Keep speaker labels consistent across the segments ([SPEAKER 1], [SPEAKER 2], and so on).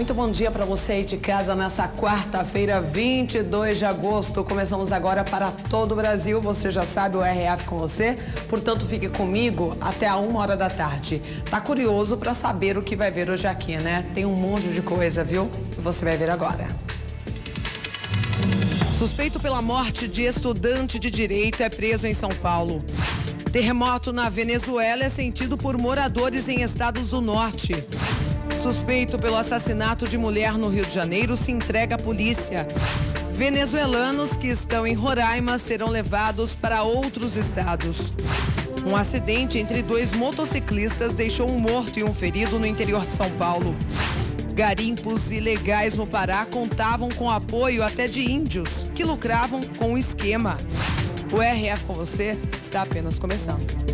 [SPEAKER 1] muito bom dia para você aí de casa nessa quarta-feira, 22 de agosto. Começamos agora para todo o Brasil. Você já sabe, o RF com você. Portanto, fique comigo até a 1h da tarde. Tá curioso para saber o que vai ver hoje aqui, né? Tem um monte de coisa, viu? E você vai ver agora. Suspeito pela morte de estudante de direito é preso em São Paulo. Terremoto na Venezuela é sentido por moradores em estados do norte. Suspeito pelo assassinato de mulher no Rio de Janeiro se entrega à polícia. Venezuelanos que estão em Roraima serão levados para outros estados. Um acidente entre dois motociclistas deixou um morto e um ferido no interior de São Paulo. Garimpos ilegais no Pará contavam com apoio até de índios que lucravam com o esquema. O RF com você está apenas começando.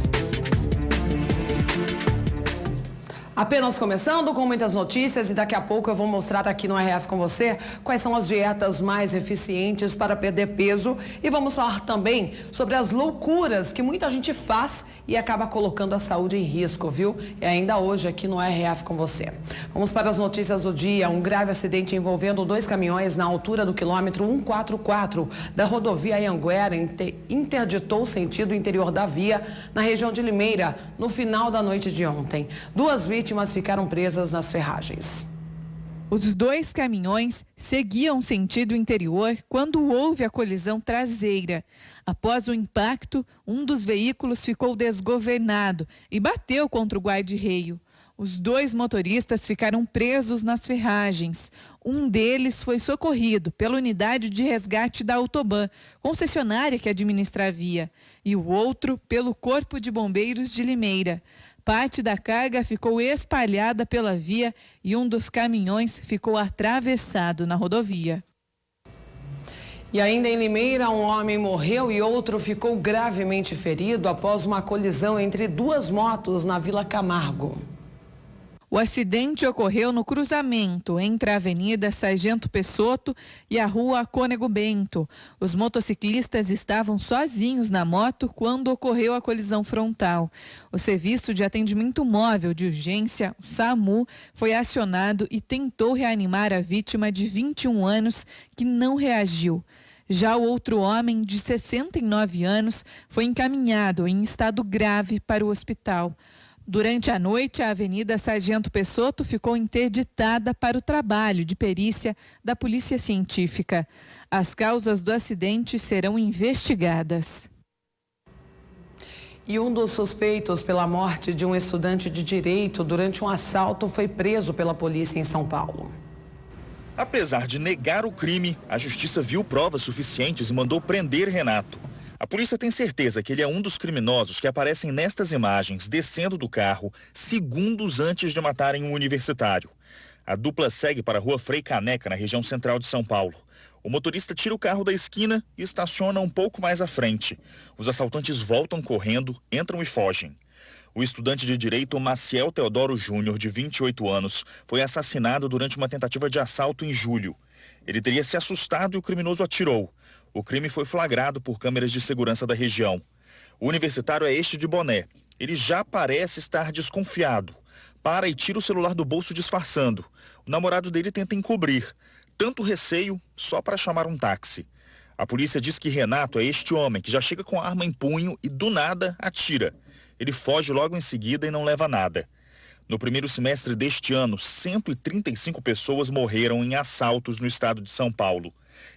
[SPEAKER 1] Apenas começando com muitas notícias e daqui a pouco eu vou mostrar aqui no RF com você quais são as dietas mais eficientes para perder peso e vamos falar também sobre as loucuras que muita gente faz e acaba colocando a saúde em risco, viu? E ainda hoje aqui no RF com você. Vamos para as notícias do dia. Um grave acidente envolvendo 2 caminhões na altura do quilômetro 144 da rodovia Anhanguera interditou o sentido interior da via na região de Limeira no final da noite de ontem. 2 vítimas ficaram presas nas ferragens.
[SPEAKER 2] Os 2 caminhões seguiam sentido interior quando houve a colisão traseira. Após o impacto, um dos veículos ficou desgovernado e bateu contra o guarda-reio. Os 2 motoristas ficaram presos nas ferragens. Um deles foi socorrido pela unidade de resgate da Autoban, concessionária que administra a via, e o outro pelo Corpo de Bombeiros de Limeira. Parte da carga ficou espalhada pela via e um dos caminhões ficou atravessado na rodovia.
[SPEAKER 1] E ainda em Limeira, um homem morreu e outro ficou gravemente ferido após uma colisão entre 2 motos na Vila Camargo.
[SPEAKER 2] O acidente ocorreu no cruzamento entre a Avenida Sargento Pessotto e a Rua Cônego Bento. Os motociclistas estavam sozinhos na moto quando ocorreu a colisão frontal. O Serviço de Atendimento Móvel de Urgência, o SAMU, foi acionado e tentou reanimar a vítima de 21 anos que não reagiu. Já o outro homem, de 69 anos, foi encaminhado em estado grave para o hospital. Durante a noite, a Avenida Sargento Pessotto ficou interditada para o trabalho de perícia da Polícia Científica. As causas do acidente serão investigadas.
[SPEAKER 1] E um dos suspeitos pela morte de um estudante de direito durante um assalto foi preso pela polícia em São Paulo.
[SPEAKER 3] Apesar de negar o crime, a justiça viu provas suficientes e mandou prender Renato. A polícia tem certeza que ele é um dos criminosos que aparecem nestas imagens descendo do carro segundos antes de matarem um universitário. A dupla segue para a Rua Frei Caneca, na região central de São Paulo. O motorista tira o carro da esquina e estaciona um pouco mais à frente. Os assaltantes voltam correndo, entram e fogem. O estudante de direito Maciel Teodoro Júnior, de 28 anos, foi assassinado durante uma tentativa de assalto em julho. Ele teria se assustado e o criminoso atirou. O crime foi flagrado por câmeras de segurança da região. O universitário é este de boné. Ele já parece estar desconfiado. Para e tira o celular do bolso disfarçando. O namorado dele tenta encobrir. Tanto receio, só para chamar um táxi. A polícia diz que Renato é este homem que já chega com a arma em punho e do nada atira. Ele foge logo em seguida e não leva nada. No primeiro semestre deste ano, 135 pessoas morreram em assaltos no estado de São Paulo.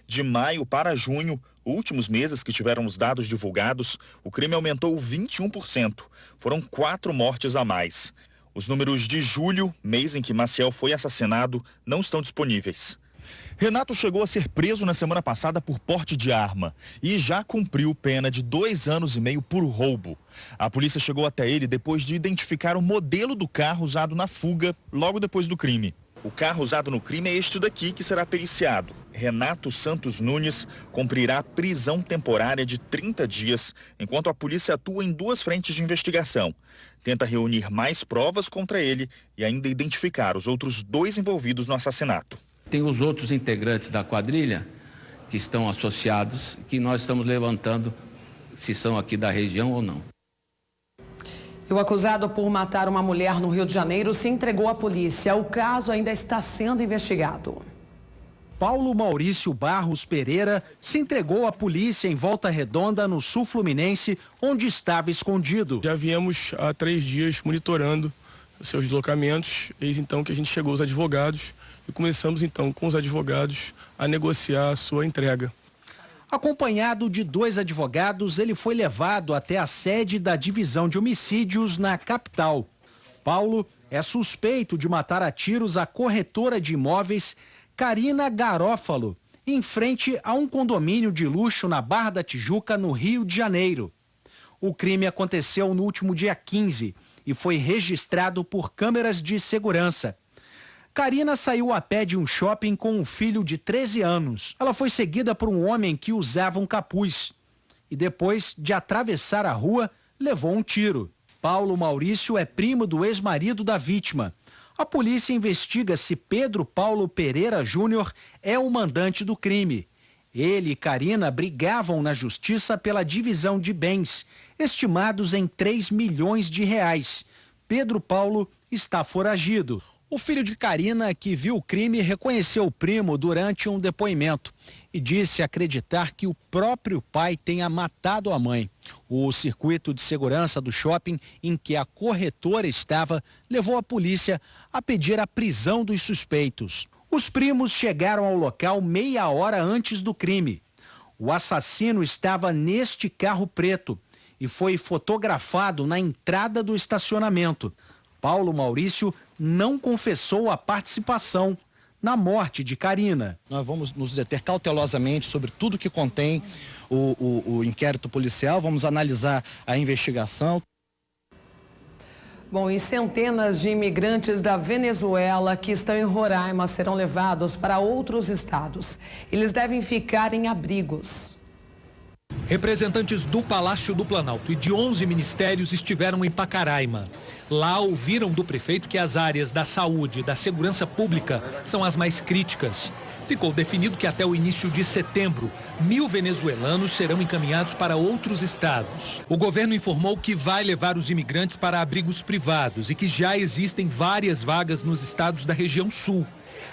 [SPEAKER 3] De maio para junho, últimos meses que tiveram os dados divulgados, o crime aumentou 21%. Foram 4 mortes a mais. Os números de julho, mês em que Maciel foi assassinado, não estão disponíveis. Renato chegou a ser preso na semana passada por porte de arma e já cumpriu pena de 2 anos e meio por roubo. A polícia chegou até ele depois de identificar o modelo do carro usado na fuga logo depois do crime. O carro usado no crime é este daqui que será periciado. Renato Santos Nunes cumprirá prisão temporária de 30 dias, enquanto a polícia atua em 2 frentes de investigação. Tenta reunir mais provas contra ele e ainda identificar os outros 2 envolvidos no assassinato.
[SPEAKER 4] Tem os outros integrantes da quadrilha que estão associados, que nós estamos levantando se são aqui da região ou não.
[SPEAKER 1] O acusado por matar uma mulher no Rio de Janeiro se entregou à polícia. O caso ainda está sendo investigado.
[SPEAKER 5] Paulo Maurício Barros Pereira se entregou à polícia em Volta Redonda, no sul fluminense, onde estava escondido.
[SPEAKER 6] Já viemos há 3 dias monitorando os seus deslocamentos, eis então que a gente chegou aos advogados e começamos então com os advogados a negociar a sua entrega.
[SPEAKER 5] Acompanhado de 2 advogados, ele foi levado até a sede da Divisão de Homicídios na capital. Paulo é suspeito de matar a tiros a corretora de imóveis Karina Garófalo, em frente a um condomínio de luxo na Barra da Tijuca, no Rio de Janeiro. O crime aconteceu no último dia 15 e foi registrado por câmeras de segurança. Karina saiu a pé de um shopping com um filho de 13 anos. Ela foi seguida por um homem que usava um capuz e depois de atravessar a rua, levou um tiro. Paulo Maurício é primo do ex-marido da vítima. A polícia investiga se Pedro Paulo Pereira Júnior é o mandante do crime. Ele e Karina brigavam na justiça pela divisão de bens, estimados em 3 milhões de reais. Pedro Paulo está foragido. O filho de Karina, que viu o crime, reconheceu o primo durante um depoimento e disse acreditar que o próprio pai tenha matado a mãe. O circuito de segurança do shopping em que a corretora estava levou a polícia a pedir a prisão dos suspeitos. Os primos chegaram ao local meia hora antes do crime. O assassino estava neste carro preto e foi fotografado na entrada do estacionamento. Paulo Maurício não confessou a participação na morte de Karina.
[SPEAKER 7] Nós vamos nos deter cautelosamente sobre tudo que contém o inquérito policial, vamos analisar a investigação.
[SPEAKER 1] Bom, e centenas de imigrantes da Venezuela que estão em Roraima serão levados para outros estados. Eles devem ficar em abrigos.
[SPEAKER 8] Representantes do Palácio do Planalto e de 11 ministérios estiveram em Pacaraima. Lá ouviram do prefeito que as áreas da saúde e da segurança pública são as mais críticas. Ficou definido que até o início de setembro, 1.000 venezuelanos serão encaminhados para outros estados. O governo informou que vai levar os imigrantes para abrigos privados e que já existem várias vagas nos estados da região sul.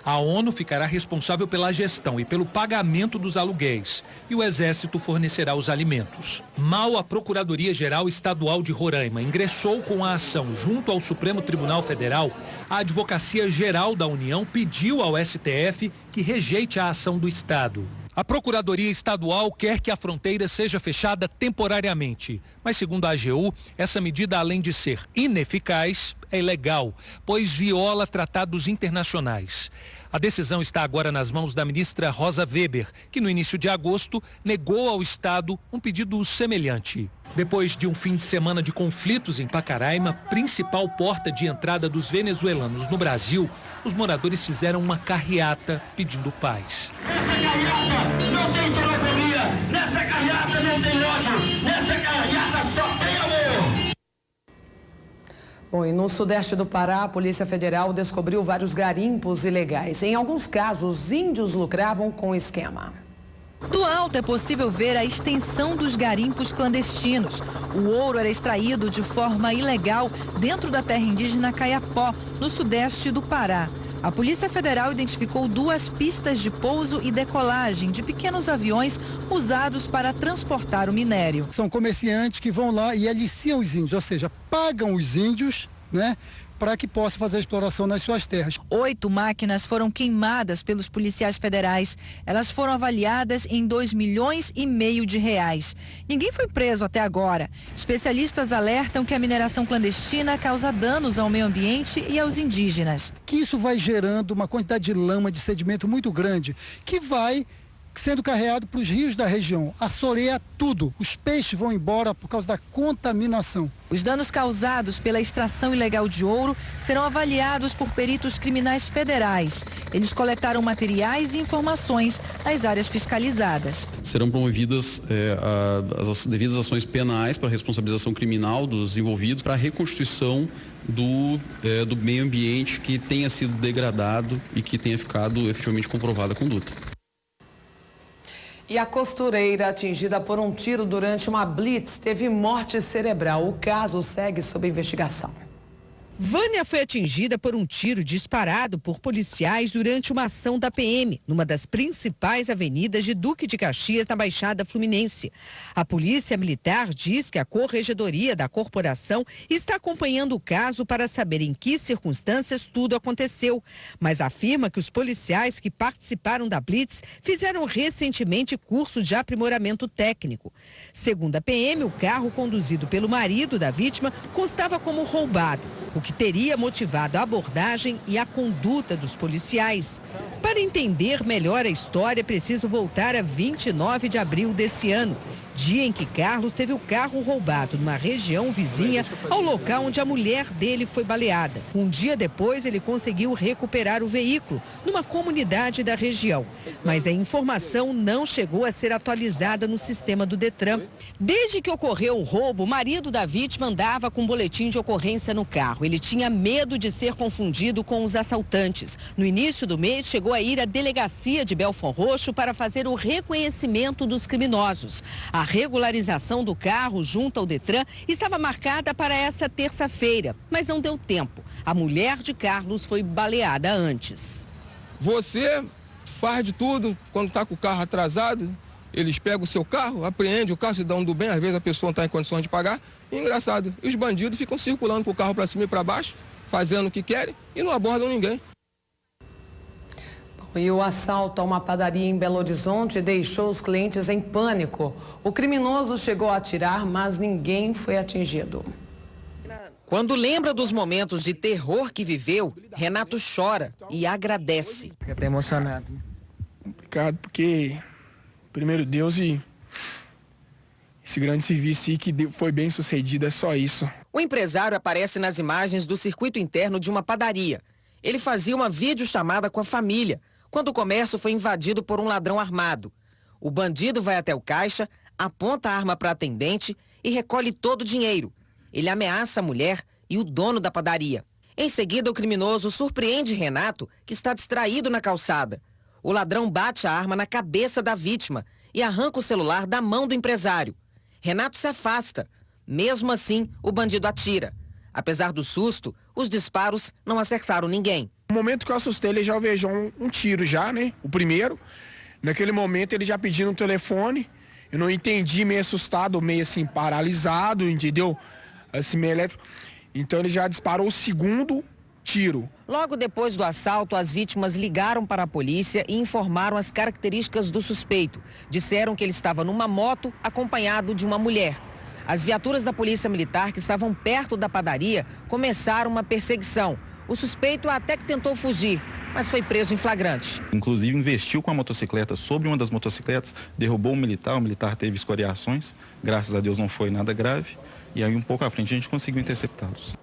[SPEAKER 8] A ONU ficará responsável pela gestão e pelo pagamento dos aluguéis e o Exército fornecerá os alimentos. Mal a Procuradoria-Geral Estadual de Roraima ingressou com a ação junto ao Supremo Tribunal Federal, a Advocacia Geral da União pediu ao STF que rejeite a ação do Estado. A Procuradoria Estadual quer que a fronteira seja fechada temporariamente, mas segundo a AGU, essa medida, além de ser ineficaz, é ilegal, pois viola tratados internacionais. A decisão está agora nas mãos da ministra Rosa Weber, que no início de agosto negou ao Estado um pedido semelhante. Depois de um fim de semana de conflitos em Pacaraima, principal porta de entrada dos venezuelanos no Brasil, os moradores fizeram uma carreata pedindo paz.
[SPEAKER 9] Nessa carreata não tem xenofobia, nessa carreata não tem ódio, nessa carreata só tem amor.
[SPEAKER 1] Bom, e no sudeste do Pará, a Polícia Federal descobriu vários garimpos ilegais. Em alguns casos, índios lucravam com o esquema.
[SPEAKER 10] Do alto é possível ver a extensão dos garimpos clandestinos. O ouro era extraído de forma ilegal dentro da terra indígena Caiapó, no sudeste do Pará. A Polícia Federal identificou 2 pistas de pouso e decolagem de pequenos aviões usados para transportar o minério.
[SPEAKER 11] São comerciantes que vão lá e aliciam os índios, ou seja, pagam os índios, né, para que possam fazer a exploração nas suas terras.
[SPEAKER 10] 8 máquinas foram queimadas pelos policiais federais. Elas foram avaliadas em 2,5 milhões de reais. Ninguém foi preso até agora. Especialistas alertam que a mineração clandestina causa danos ao meio ambiente e aos indígenas.
[SPEAKER 11] Que isso vai gerando uma quantidade de lama, de sedimento muito grande, que vai sendo carregado para os rios da região, assoreia tudo. Os peixes vão embora por causa da contaminação.
[SPEAKER 10] Os danos causados pela extração ilegal de ouro serão avaliados por peritos criminais federais. Eles coletaram materiais e informações nas áreas fiscalizadas.
[SPEAKER 12] Serão promovidas as devidas ações penais para responsabilização criminal dos envolvidos, para a reconstituição do meio ambiente que tenha sido degradado e que tenha ficado efetivamente comprovada a conduta.
[SPEAKER 1] E a costureira atingida por um tiro durante uma blitz teve morte cerebral. O caso segue sob investigação.
[SPEAKER 13] Vânia foi atingida por um tiro disparado por policiais durante uma ação da PM, numa das principais avenidas de Duque de Caxias, na Baixada Fluminense. A Polícia Militar diz que a Corregedoria da corporação está acompanhando o caso para saber em que circunstâncias tudo aconteceu, mas afirma que os policiais que participaram da blitz fizeram recentemente curso de aprimoramento técnico. Segundo a PM, o carro conduzido pelo marido da vítima constava como roubado, o que teria motivado a abordagem e a conduta dos policiais. Para entender melhor a história, é preciso voltar a 29 de abril desse ano, dia em que Carlos teve o carro roubado numa região vizinha ao local onde a mulher dele foi baleada. Um dia depois, ele conseguiu recuperar o veículo numa comunidade da região, mas a informação não chegou a ser atualizada no sistema do Detran. Desde que ocorreu o roubo, o marido da vítima andava com um boletim de ocorrência no carro. Ele tinha medo de ser confundido com os assaltantes. No início do mês, chegou a ir à delegacia de Belford Roxo para fazer o reconhecimento dos criminosos. A regularização do carro junto ao Detran estava marcada para esta terça-feira, mas não deu tempo. A mulher de Carlos foi baleada antes.
[SPEAKER 14] Você faz de tudo quando está com o carro atrasado, eles pegam o seu carro, apreendem o carro, se dão do bem, às vezes a pessoa não está em condições de pagar. E engraçado, os bandidos ficam circulando com o carro para cima e para baixo, fazendo o que querem e não abordam ninguém.
[SPEAKER 1] E o assalto a uma padaria em Belo Horizonte deixou os clientes em pânico. O criminoso chegou a atirar, mas ninguém foi atingido.
[SPEAKER 13] Quando lembra dos momentos de terror que viveu, Renato chora e agradece.
[SPEAKER 15] Fica até emocionado.
[SPEAKER 6] Complicado, porque primeiro Deus e esse grande serviço aí que foi bem sucedido, é só isso.
[SPEAKER 13] O empresário aparece nas imagens do circuito interno de uma padaria. Ele fazia uma videochamada com a família, quando o comércio foi invadido por um ladrão armado. O bandido vai até o caixa, aponta a arma para a atendente e recolhe todo o dinheiro. Ele ameaça a mulher e o dono da padaria. Em seguida, o criminoso surpreende Renato, que está distraído na calçada. O ladrão bate a arma na cabeça da vítima e arranca o celular da mão do empresário. Renato se afasta. Mesmo assim, o bandido atira. Apesar do susto, os disparos não acertaram ninguém.
[SPEAKER 6] No momento que eu assustei, ele já alvejou um tiro já, né? O primeiro. Naquele momento, ele já pediu no telefone. Eu não entendi, meio assustado, meio assim, paralisado, entendeu? Assim, meio elétrico. Então, ele já disparou o segundo tiro.
[SPEAKER 13] Logo depois do assalto, as vítimas ligaram para a polícia e informaram as características do suspeito. Disseram que ele estava numa moto acompanhado de uma mulher. As viaturas da Polícia Militar que estavam perto da padaria começaram uma perseguição. O suspeito até que tentou fugir, mas foi preso em flagrante.
[SPEAKER 16] Inclusive investiu com a motocicleta sobre uma das motocicletas, derrubou o militar teve escoriações, graças a Deus não foi nada grave, e aí um pouco à frente a gente conseguiu interceptá-los.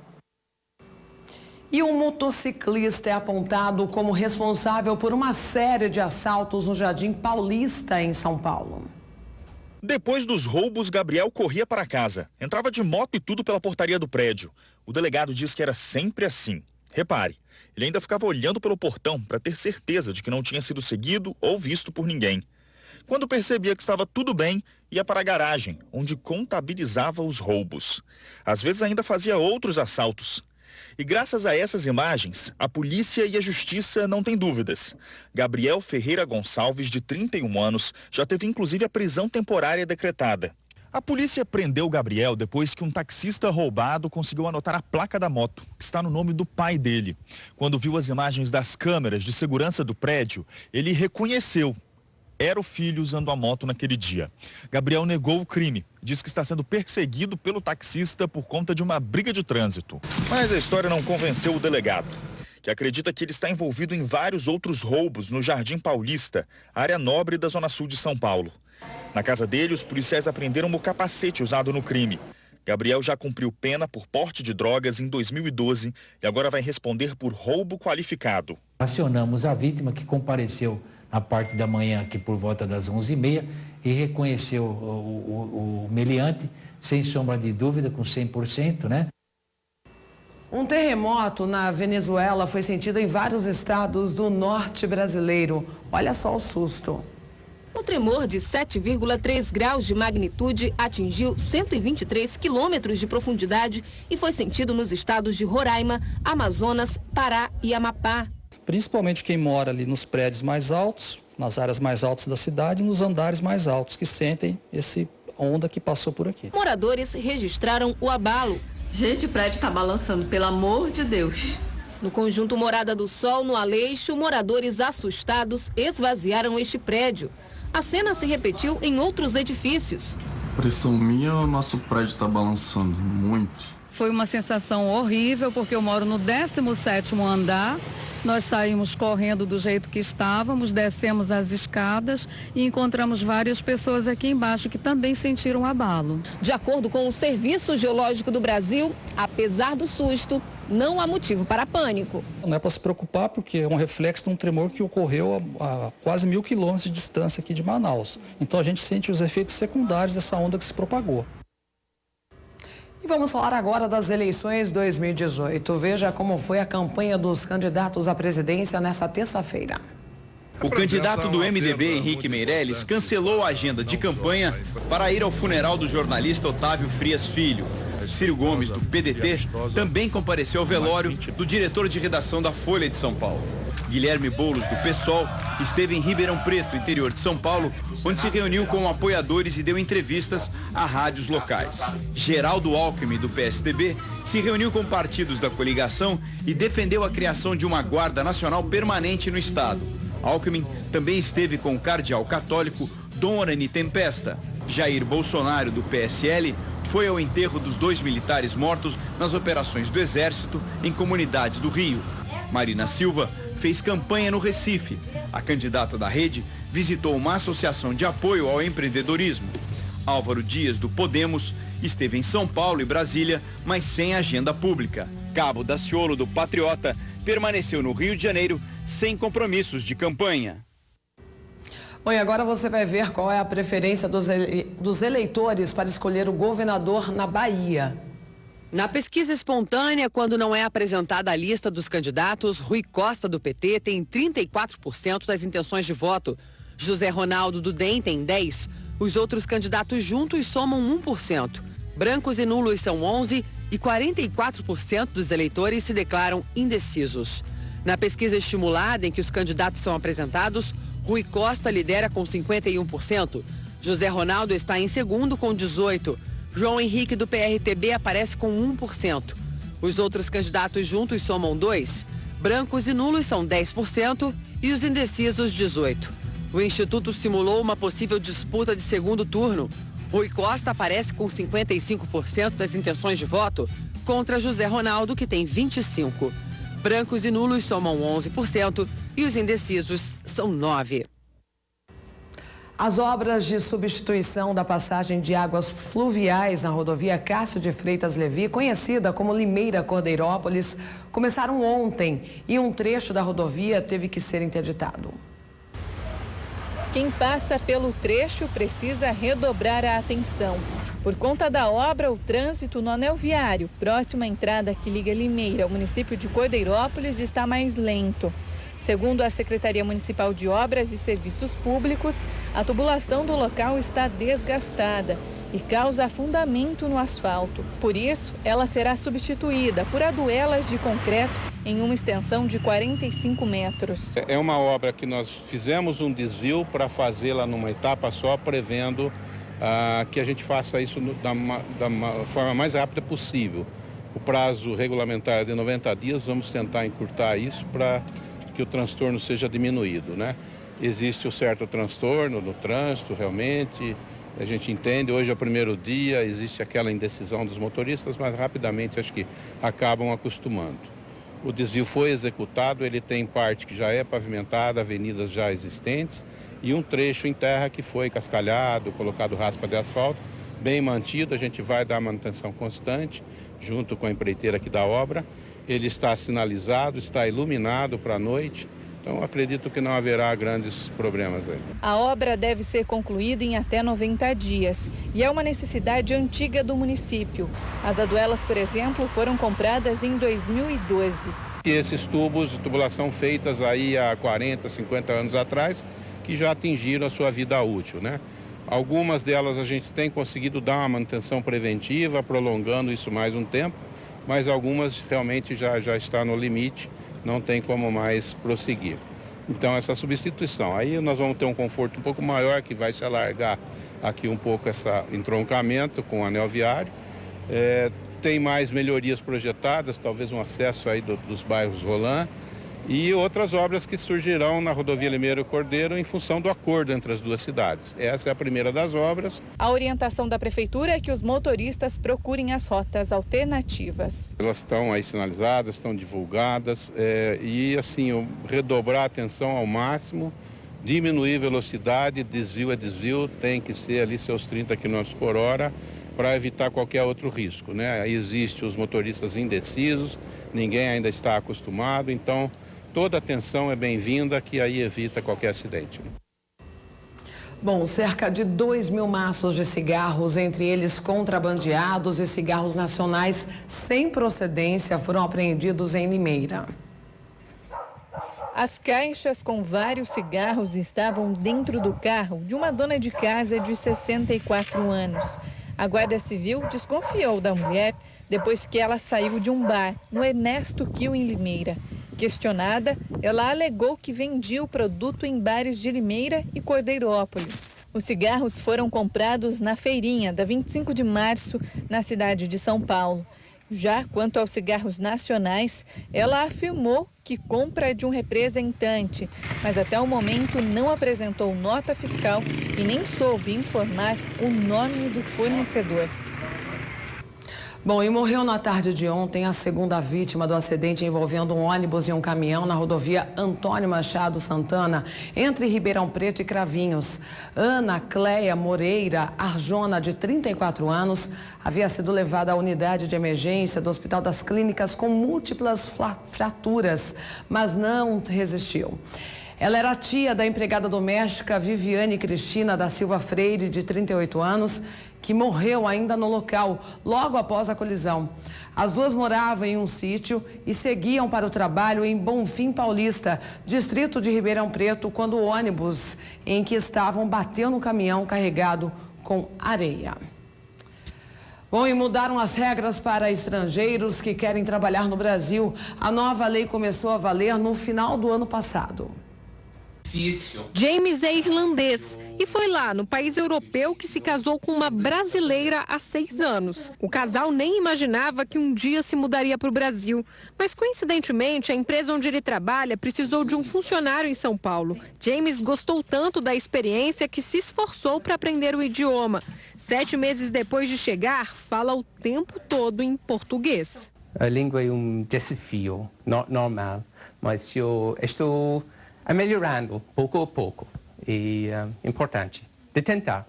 [SPEAKER 1] E um motociclista é apontado como responsável por uma série de assaltos no Jardim Paulista, em São Paulo.
[SPEAKER 3] Depois dos roubos, Gabriel corria para casa. Entrava de moto e tudo pela portaria do prédio. O delegado diz que era sempre assim. Repare, ele ainda ficava olhando pelo portão para ter certeza de que não tinha sido seguido ou visto por ninguém. Quando percebia que estava tudo bem, ia para a garagem, onde contabilizava os roubos. Às vezes ainda fazia outros assaltos. E graças a essas imagens, a polícia e a justiça não têm dúvidas. Gabriel Ferreira Gonçalves, de 31 anos, já teve inclusive a prisão temporária decretada. A polícia prendeu Gabriel depois que um taxista roubado conseguiu anotar a placa da moto, que está no nome do pai dele. Quando viu as imagens das câmeras de segurança do prédio, ele reconheceu. Era o filho usando a moto naquele dia. Gabriel negou o crime. Diz que está sendo perseguido pelo taxista por conta de uma briga de trânsito. Mas a história não convenceu o delegado, que acredita que ele está envolvido em vários outros roubos no Jardim Paulista, área nobre da Zona Sul de São Paulo. Na casa dele, os policiais apreenderam o capacete usado no crime. Gabriel já cumpriu pena por porte de drogas em 2012 e agora vai responder por roubo qualificado.
[SPEAKER 17] Acionamos a vítima, que compareceu na parte da manhã, aqui por volta das 11h30, e reconheceu o meliante, sem sombra de dúvida, com 100%, né?
[SPEAKER 1] Um terremoto na Venezuela foi sentido em vários estados do norte brasileiro. Olha só o susto.
[SPEAKER 15] O tremor de 7,3 graus de magnitude atingiu 123 quilômetros de profundidade e foi sentido nos estados de Roraima, Amazonas, Pará e Amapá.
[SPEAKER 18] Principalmente quem mora ali nos prédios mais altos, nas áreas mais altas da cidade, nos andares mais altos, que sentem esse onda que passou por aqui.
[SPEAKER 15] Moradores registraram o abalo.
[SPEAKER 19] Gente, o prédio está balançando, pelo amor de Deus.
[SPEAKER 15] No conjunto Morada do Sol, no Aleixo, moradores assustados esvaziaram este prédio. A cena se repetiu em outros edifícios.
[SPEAKER 20] Impressão minha, o nosso prédio está balançando muito.
[SPEAKER 21] Foi uma sensação horrível, porque eu moro no 17º andar. Nós saímos correndo do jeito que estávamos, descemos as escadas e encontramos várias pessoas aqui embaixo que também sentiram abalo.
[SPEAKER 15] De acordo com o Serviço Geológico do Brasil, apesar do susto, não há motivo para pânico.
[SPEAKER 18] Não é para se preocupar, porque é um reflexo de um tremor que ocorreu a quase 1.000 quilômetros de distância aqui de Manaus. Então a gente sente os efeitos secundários dessa onda que se propagou.
[SPEAKER 1] E vamos falar agora das eleições 2018. Veja como foi a campanha dos candidatos à presidência nesta terça-feira.
[SPEAKER 22] O candidato do MDB, Henrique Meirelles, cancelou a agenda de campanha para ir ao funeral do jornalista Otávio Frias Filho. Ciro Gomes, do PDT, também compareceu ao velório do diretor de redação da Folha de São Paulo. Guilherme Boulos, do PSOL, esteve em Ribeirão Preto, interior de São Paulo, onde se reuniu com apoiadores e deu entrevistas a rádios locais. Geraldo Alckmin, do PSDB, se reuniu com partidos da coligação e defendeu a criação de uma Guarda Nacional permanente no estado. Alckmin também esteve com o cardeal católico Dom Orani Tempesta. Jair Bolsonaro, do PSL, foi ao enterro dos 2 militares mortos nas operações do Exército em comunidades do Rio. Marina Silva fez campanha no Recife. A candidata da rede visitou uma associação de apoio ao empreendedorismo. Álvaro Dias, do Podemos, esteve em São Paulo e Brasília, mas sem agenda pública. Cabo Daciolo, do Patriota, permaneceu no Rio de Janeiro sem compromissos de campanha.
[SPEAKER 1] Bom, e agora você vai ver qual é a preferência dos eleitores para escolher o governador na Bahia.
[SPEAKER 23] Na pesquisa espontânea, quando não é apresentada a lista dos candidatos, Rui Costa, do PT, tem 34% das intenções de voto. José Ronaldo, do DEM, tem 10%. Os outros candidatos juntos somam 1%. Brancos e nulos são 11% e 44% dos eleitores se declaram indecisos. Na pesquisa estimulada, em que os candidatos são apresentados, Rui Costa lidera com 51%. José Ronaldo está em segundo com 18%. João Henrique, do PRTB, aparece com 1%. Os outros candidatos juntos somam 2%. Brancos e nulos são 10% e os indecisos 18%. O Instituto simulou uma possível disputa de segundo turno. Rui Costa aparece com 55% das intenções de voto contra José Ronaldo, que tem 25%. Brancos e nulos somam 11% e os indecisos são 9%.
[SPEAKER 1] As obras de substituição da passagem de águas fluviais na rodovia Cássio de Freitas Levi, conhecida como Limeira Cordeirópolis, começaram ontem e um trecho da rodovia teve que ser interditado.
[SPEAKER 2] Quem passa pelo trecho precisa redobrar a atenção. Por conta da obra, o trânsito no anel viário, próximo à entrada que liga Limeira ao município de Cordeirópolis, está mais lento. Segundo a Secretaria Municipal de Obras e Serviços Públicos, a tubulação do local está desgastada e causa afundamento no asfalto. Por isso, ela será substituída por aduelas de concreto em uma extensão de 45 metros.
[SPEAKER 24] É uma obra que nós fizemos um desvio para fazê-la numa etapa só, prevendo que a gente faça isso da forma mais rápida possível. O prazo regulamentar é de 90 dias, vamos tentar encurtar isso para que o transtorno seja diminuído, né? Existe um certo transtorno no trânsito, realmente, a gente entende, hoje é o primeiro dia, existe aquela indecisão dos motoristas, mas rapidamente acho que acabam acostumando. O desvio foi executado, ele tem parte que já é pavimentada, avenidas já existentes, e um trecho em terra que foi cascalhado, colocado raspa de asfalto, bem mantido, a gente vai dar manutenção constante, junto com a empreiteira aqui da obra. Ele está sinalizado, está iluminado para a noite, então acredito que não haverá grandes problemas aí.
[SPEAKER 2] A obra deve ser concluída em até 90 dias e é uma necessidade antiga do município. As aduelas, por exemplo, foram compradas em 2012.
[SPEAKER 24] E esses tubos de tubulação feitas aí há 40, 50 anos atrás, que já atingiram a sua vida útil, né? Algumas delas a gente tem conseguido dar uma manutenção preventiva, prolongando isso mais um tempo, mas algumas realmente já está no limite, não tem como mais prosseguir. Então essa substituição, aí nós vamos ter um conforto um pouco maior, que vai se alargar aqui um pouco esse entroncamento com o anel viário. Tem mais melhorias projetadas, talvez um acesso aí dos bairros Roland, e outras obras que surgirão na rodovia Limeira Cordeiro em função do acordo entre as duas cidades. Essa é a primeira das obras.
[SPEAKER 2] A orientação da Prefeitura é que os motoristas procurem as rotas alternativas.
[SPEAKER 24] Elas estão aí sinalizadas, estão divulgadas e assim, redobrar a atenção ao máximo, diminuir velocidade, desvio é desvio, tem que ser ali seus 30 km por hora para evitar qualquer outro risco, né? Existem os motoristas indecisos, ninguém ainda está acostumado, então toda atenção é bem-vinda, que aí evita qualquer acidente.
[SPEAKER 1] Bom, cerca de 2.000 maços de cigarros, entre eles contrabandeados e cigarros nacionais sem procedência, foram apreendidos em Limeira.
[SPEAKER 2] As caixas com vários cigarros estavam dentro do carro de uma dona de casa de 64 anos. A Guarda Civil desconfiou da mulher depois que ela saiu de um bar no Ernesto Kiel, em Limeira. Questionada, ela alegou que vendia o produto em bares de Limeira e Cordeirópolis. Os cigarros foram comprados na feirinha da 25 de março, na cidade de São Paulo. Já quanto aos cigarros nacionais, ela afirmou que compra de um representante, mas até o momento não apresentou nota fiscal e nem soube informar o nome do fornecedor.
[SPEAKER 1] Bom, e morreu na tarde de ontem a segunda vítima do acidente envolvendo um ônibus e um caminhão na rodovia Antônio Machado Santana, entre Ribeirão Preto e Cravinhos. Ana Cleia Moreira Arjona, de 34 anos, havia sido levada à unidade de emergência do Hospital das Clínicas com múltiplas fraturas, mas não resistiu. Ela era tia da empregada doméstica Viviane Cristina da Silva Freire, de 38 anos, que morreu ainda no local, logo após a colisão. As duas moravam em um sítio e seguiam para o trabalho em Bonfim Paulista, distrito de Ribeirão Preto, quando o ônibus em que estavam bateu no caminhão carregado com areia. Bom, e mudaram as regras para estrangeiros que querem trabalhar no Brasil. A nova lei começou a valer no final do ano passado.
[SPEAKER 13] James é irlandês e foi lá no país europeu que se casou com uma brasileira há 6 anos. O casal nem imaginava que um dia se mudaria para o Brasil, mas coincidentemente a empresa onde ele trabalha precisou de um funcionário em São Paulo. James gostou tanto da experiência que se esforçou para aprender o idioma. 7 meses depois de chegar, fala o tempo todo em português.
[SPEAKER 4] A língua é um desafio, não normal, mas eu estou melhorando pouco a pouco e importante de tentar.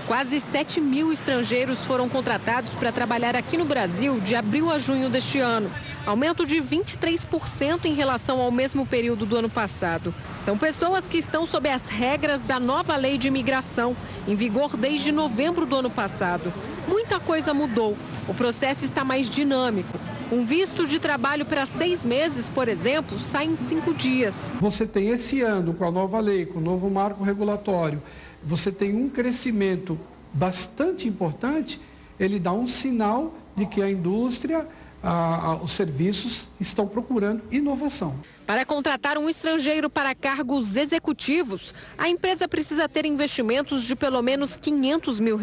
[SPEAKER 13] Quase 7.000 estrangeiros foram contratados para trabalhar aqui no Brasil de abril a junho deste ano, aumento de 23% em relação ao mesmo período do ano passado. São pessoas que estão sob as regras da nova lei de imigração, em vigor desde novembro do ano passado. Muita coisa mudou, o processo está mais dinâmico. Um visto de trabalho para 6 meses, por exemplo, sai em 5 dias.
[SPEAKER 5] Você tem esse ano, com a nova lei, com o novo marco regulatório, você tem um crescimento bastante importante, ele dá um sinal de que a indústria, os serviços estão procurando inovação.
[SPEAKER 13] Para contratar um estrangeiro para cargos executivos, a empresa precisa ter investimentos de pelo menos R$500 mil.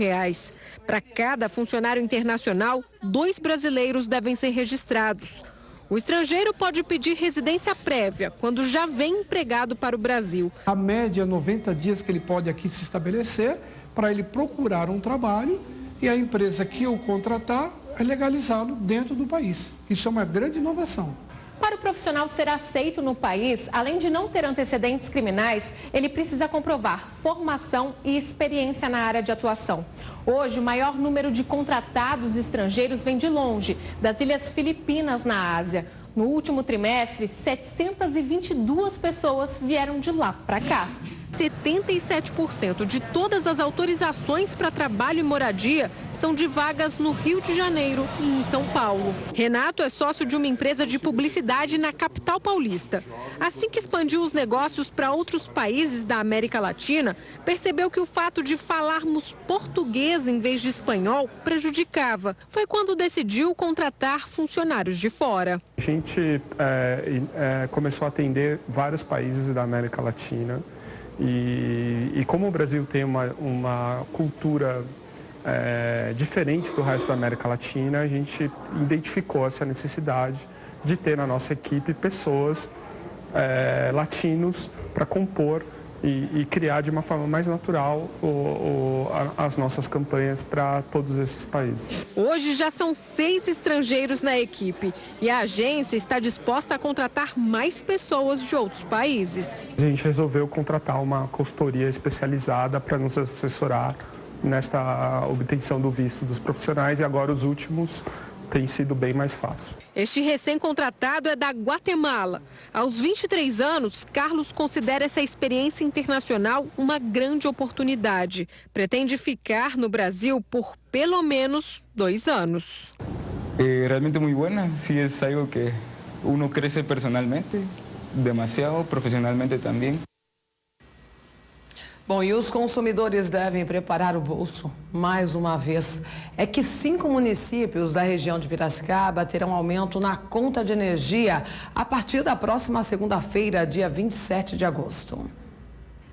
[SPEAKER 13] Para cada funcionário internacional, 2 brasileiros devem ser registrados. O estrangeiro pode pedir residência prévia quando já vem empregado para o Brasil.
[SPEAKER 5] A média é 90 dias que ele pode aqui se estabelecer para ele procurar um trabalho e a empresa que o contratar é legalizá-lo dentro do país. Isso é uma grande inovação.
[SPEAKER 7] Para o profissional ser aceito no país, além de não ter antecedentes criminais, ele precisa comprovar formação e experiência na área de atuação. Hoje, o maior número de contratados estrangeiros vem de longe, das Ilhas Filipinas, na Ásia. No último trimestre, 722 pessoas vieram de lá para cá. 77% de todas as autorizações para trabalho e moradia são de vagas no Rio de Janeiro e em São Paulo. Renato é sócio de uma empresa de publicidade na capital paulista. Assim que expandiu os negócios para outros países da América Latina, percebeu que o fato de falarmos português em vez de espanhol prejudicava. Foi quando decidiu contratar funcionários de fora.
[SPEAKER 8] A gente começou a atender vários países da América Latina e como o Brasil tem uma cultura diferente do resto da América Latina, a gente identificou essa necessidade de ter na nossa equipe pessoas latinos para compor e criar de uma forma mais natural as nossas campanhas para todos esses países.
[SPEAKER 7] Hoje já são 6 estrangeiros na equipe e a agência está disposta a contratar mais pessoas de outros países.
[SPEAKER 8] A gente resolveu contratar uma consultoria especializada para nos assessorar nesta obtenção do visto dos profissionais e agora os últimos tem sido bem mais fácil.
[SPEAKER 7] Este recém-contratado é da Guatemala. Aos 23 anos, Carlos considera essa experiência internacional uma grande oportunidade. Pretende ficar no Brasil por pelo menos 2 anos.
[SPEAKER 9] Realmente muito buena, sí es algo que uno crece personalmente, demasiado, profissionalmente também.
[SPEAKER 1] Bom, e os consumidores devem preparar o bolso mais uma vez. É que 5 municípios da região de Piracicaba terão aumento na conta de energia a partir da próxima segunda-feira, dia 27 de agosto.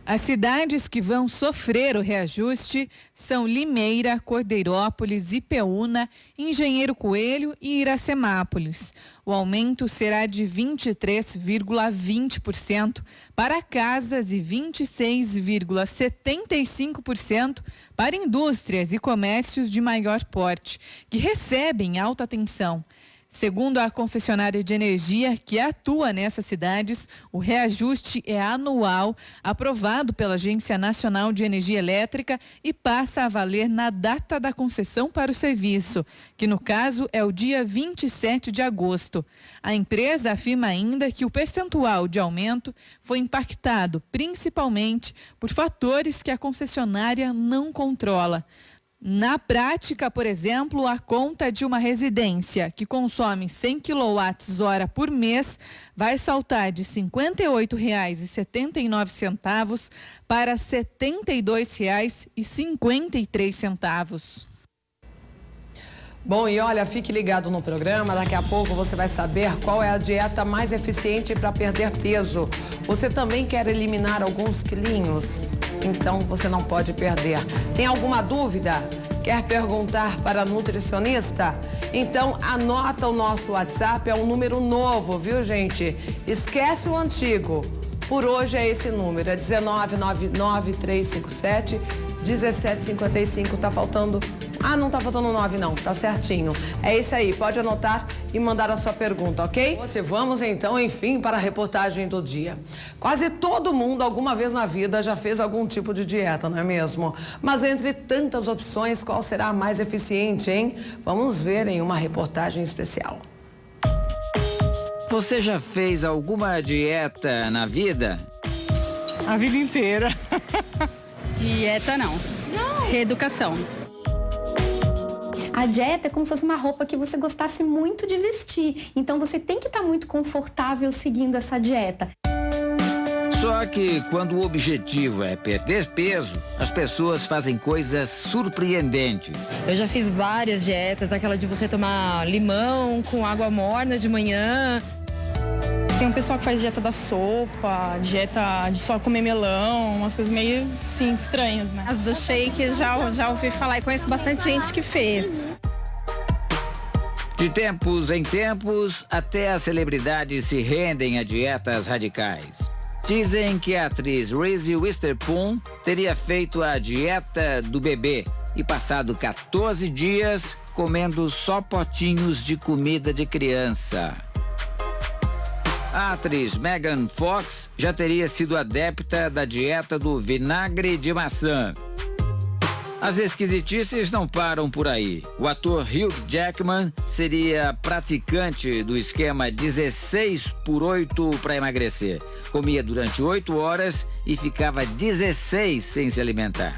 [SPEAKER 2] As cidades que vão sofrer o reajuste são Limeira, Cordeirópolis, Ipeúna, Engenheiro Coelho e Iracemápolis. O aumento será de 23,20% para casas e 26,75% para indústrias e comércios de maior porte, que recebem alta atenção. Segundo a concessionária de energia que atua nessas cidades, o reajuste é anual, aprovado pela Agência Nacional de Energia Elétrica e passa a valer na data da concessão para o serviço, que no caso é o dia 27 de agosto. A empresa afirma ainda que o percentual de aumento foi impactado principalmente por fatores que a concessionária não controla. Na prática, por exemplo, a conta de uma residência que consome 100 kWh por mês vai saltar de R$ 58,79 para R$ 72,53.
[SPEAKER 1] Bom, e olha, fique ligado no programa, daqui a pouco você vai saber qual é a dieta mais eficiente para perder peso. Você também quer eliminar alguns quilinhos? Então você não pode perder. Tem alguma dúvida? Quer perguntar para a nutricionista? Então anota o nosso WhatsApp, é um número novo, viu, gente? Esquece o antigo. Por hoje é esse número, é 1999-357-1755. Tá faltando... Ah, não tá faltando 9 não, tá certinho. É esse aí, pode anotar e mandar a sua pergunta, ok? Vamos então, enfim, para a reportagem do dia. Quase todo mundo, alguma vez na vida, já fez algum tipo de dieta, não é mesmo? Mas entre tantas opções, qual será a mais eficiente, hein? Vamos ver em uma reportagem especial.
[SPEAKER 10] Você já fez alguma dieta na vida?
[SPEAKER 11] A vida inteira. Dieta não. Reeducação.
[SPEAKER 25] A dieta é como se fosse uma roupa que você gostasse muito de vestir. Então você tem que estar muito confortável seguindo essa dieta.
[SPEAKER 10] Só que quando o objetivo é perder peso, as pessoas fazem coisas surpreendentes.
[SPEAKER 26] Eu já fiz várias dietas, aquela de você tomar limão com água morna de manhã.
[SPEAKER 11] Tem um pessoal que faz dieta da sopa, dieta de só comer melão, umas coisas meio, sim, estranhas, né? As do shake já ouvi falar e conheço bastante gente que fez.
[SPEAKER 10] De tempos em tempos, até as celebridades se rendem a dietas radicais. Dizem que a atriz Reese Witherspoon teria feito a dieta do bebê e passado 14 dias comendo só potinhos de comida de criança. A atriz Megan Fox já teria sido adepta da dieta do vinagre de maçã. As esquisitices não param por aí. O ator Hugh Jackman seria praticante do esquema 16x8 para emagrecer. Comia durante 8 horas e ficava 16 sem se alimentar.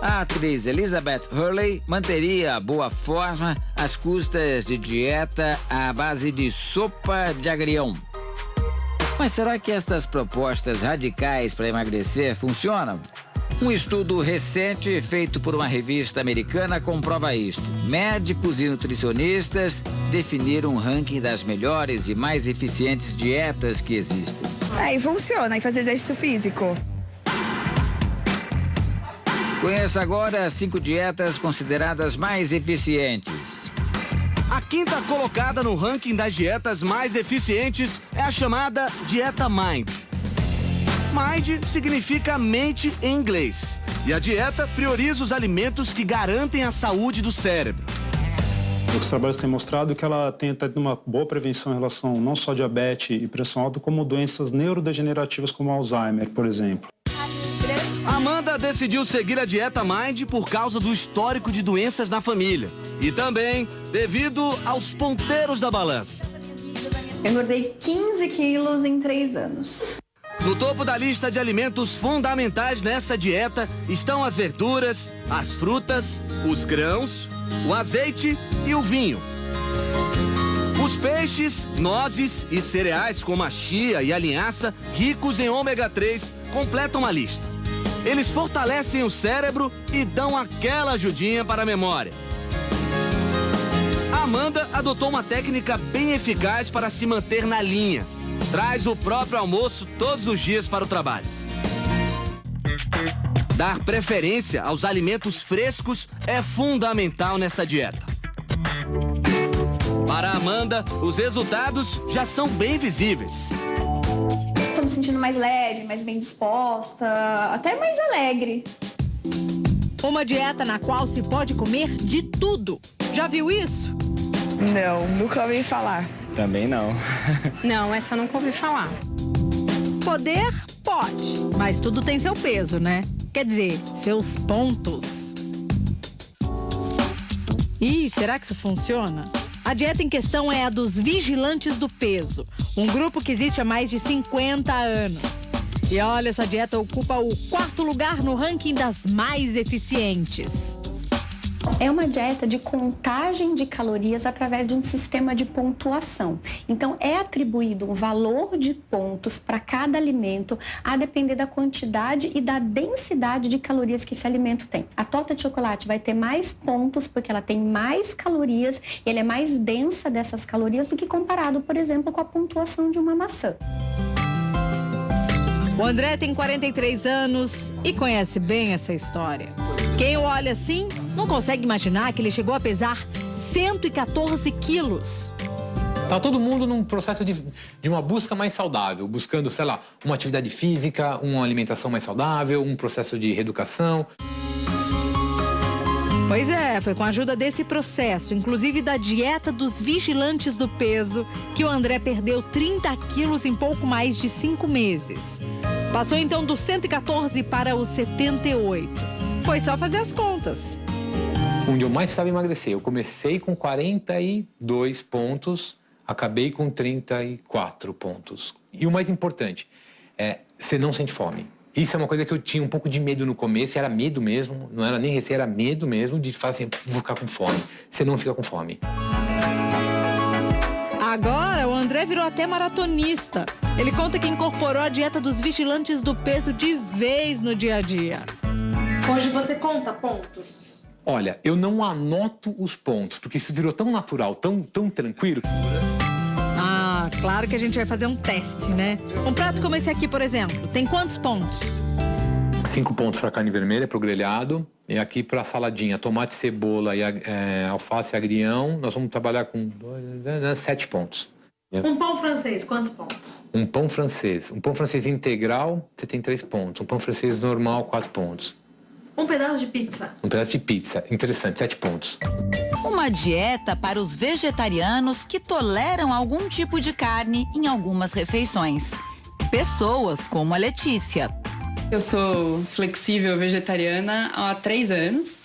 [SPEAKER 10] A atriz Elizabeth Hurley manteria a boa forma às custas de dieta à base de sopa de agrião. Mas será que estas propostas radicais para emagrecer funcionam? Um estudo recente feito por uma revista americana comprova isto. Médicos e nutricionistas definiram um ranking das melhores e mais eficientes dietas que existem.
[SPEAKER 3] Aí funciona, e fazer exercício físico.
[SPEAKER 10] Conheça agora as 5 dietas consideradas mais eficientes.
[SPEAKER 6] A quinta colocada no ranking das dietas mais eficientes é a chamada Dieta Mind. Mind significa mente em inglês. E a dieta prioriza os alimentos que garantem a saúde do cérebro.
[SPEAKER 12] Os trabalhos têm mostrado que ela tem até uma boa prevenção em relação não só a diabetes e pressão alta, como doenças neurodegenerativas como Alzheimer, por exemplo.
[SPEAKER 6] Amanda decidiu seguir a Dieta Mind por causa do histórico de doenças na família. E também devido aos ponteiros da balança.
[SPEAKER 14] Eu engordei 15 quilos em 3 anos.
[SPEAKER 6] No topo da lista de alimentos fundamentais nessa dieta estão as verduras, as frutas, os grãos, o azeite e o vinho. Os peixes, nozes e cereais como a chia e a linhaça, ricos em ômega 3, completam a lista. Eles fortalecem o cérebro e dão aquela ajudinha para a memória. A Amanda adotou uma técnica bem eficaz para se manter na linha. Traz o próprio almoço todos os dias para o trabalho. Dar preferência aos alimentos frescos é fundamental nessa dieta. Para a Amanda, os resultados já são bem visíveis.
[SPEAKER 14] Estou me sentindo mais leve, mais bem disposta, até mais alegre.
[SPEAKER 13] Uma dieta na qual se pode comer de tudo. Já viu isso?
[SPEAKER 3] Não, nunca ouvi falar.
[SPEAKER 16] Também não.
[SPEAKER 11] Não, essa eu nunca ouvi falar.
[SPEAKER 13] Poder, pode, mas tudo tem seu peso, né? Quer dizer, seus pontos. Ih, será que isso funciona? A dieta em questão é a dos Vigilantes do Peso, um grupo que existe há mais de 50 anos. E olha, essa dieta ocupa o 4º lugar no ranking das mais eficientes.
[SPEAKER 25] É uma dieta de contagem de calorias através de um sistema de pontuação. Então, é atribuído um valor de pontos para cada alimento, a depender da quantidade e da densidade de calorias que esse alimento tem. A torta de chocolate vai ter mais pontos porque ela tem mais calorias e ela é mais densa dessas calorias do que comparado, por exemplo, com a pontuação de uma maçã.
[SPEAKER 13] O André tem 43 anos e conhece bem essa história. Quem o olha assim não consegue imaginar que ele chegou a pesar 114 quilos.
[SPEAKER 17] Tá todo mundo num processo de uma busca mais saudável, buscando, sei lá, uma atividade física, uma alimentação mais saudável, um processo de reeducação.
[SPEAKER 13] Pois é, foi com a ajuda desse processo, inclusive da dieta dos Vigilantes do Peso, que o André perdeu 30 quilos em pouco mais de 5 meses. Passou então dos 114 para os 78. Foi só fazer as contas.
[SPEAKER 17] Onde eu mais precisava emagrecer, eu comecei com 42 pontos, acabei com 34 pontos. E o mais importante, você não sente fome. Isso é uma coisa que eu tinha um pouco de medo no começo, era medo mesmo, não era nem receio, era medo mesmo de falar assim, vou ficar com fome. Você não fica com fome.
[SPEAKER 13] Agora o André virou até maratonista. Ele conta que incorporou a dieta dos Vigilantes do Peso de vez no dia a dia.
[SPEAKER 14] Hoje você conta pontos?
[SPEAKER 17] Olha, eu não anoto os pontos, porque isso virou tão natural, tão tranquilo.
[SPEAKER 13] Ah, claro que a gente vai fazer um teste, né? Um prato como esse aqui, por exemplo, tem quantos pontos?
[SPEAKER 17] 5 pontos para carne vermelha, para o grelhado. E aqui para saladinha, tomate, cebola e alface e agrião, nós vamos trabalhar com 7 pontos.
[SPEAKER 14] Um pão francês, quantos pontos?
[SPEAKER 17] Um pão francês integral, você tem 3 pontos. Um pão francês normal, 4 pontos.
[SPEAKER 14] Um pedaço de pizza.
[SPEAKER 17] Um pedaço de pizza, interessante, 7 pontos.
[SPEAKER 27] Uma dieta para os vegetarianos que toleram algum tipo de carne em algumas refeições. Pessoas como a Letícia.
[SPEAKER 15] Eu sou flexível vegetariana há 3 anos.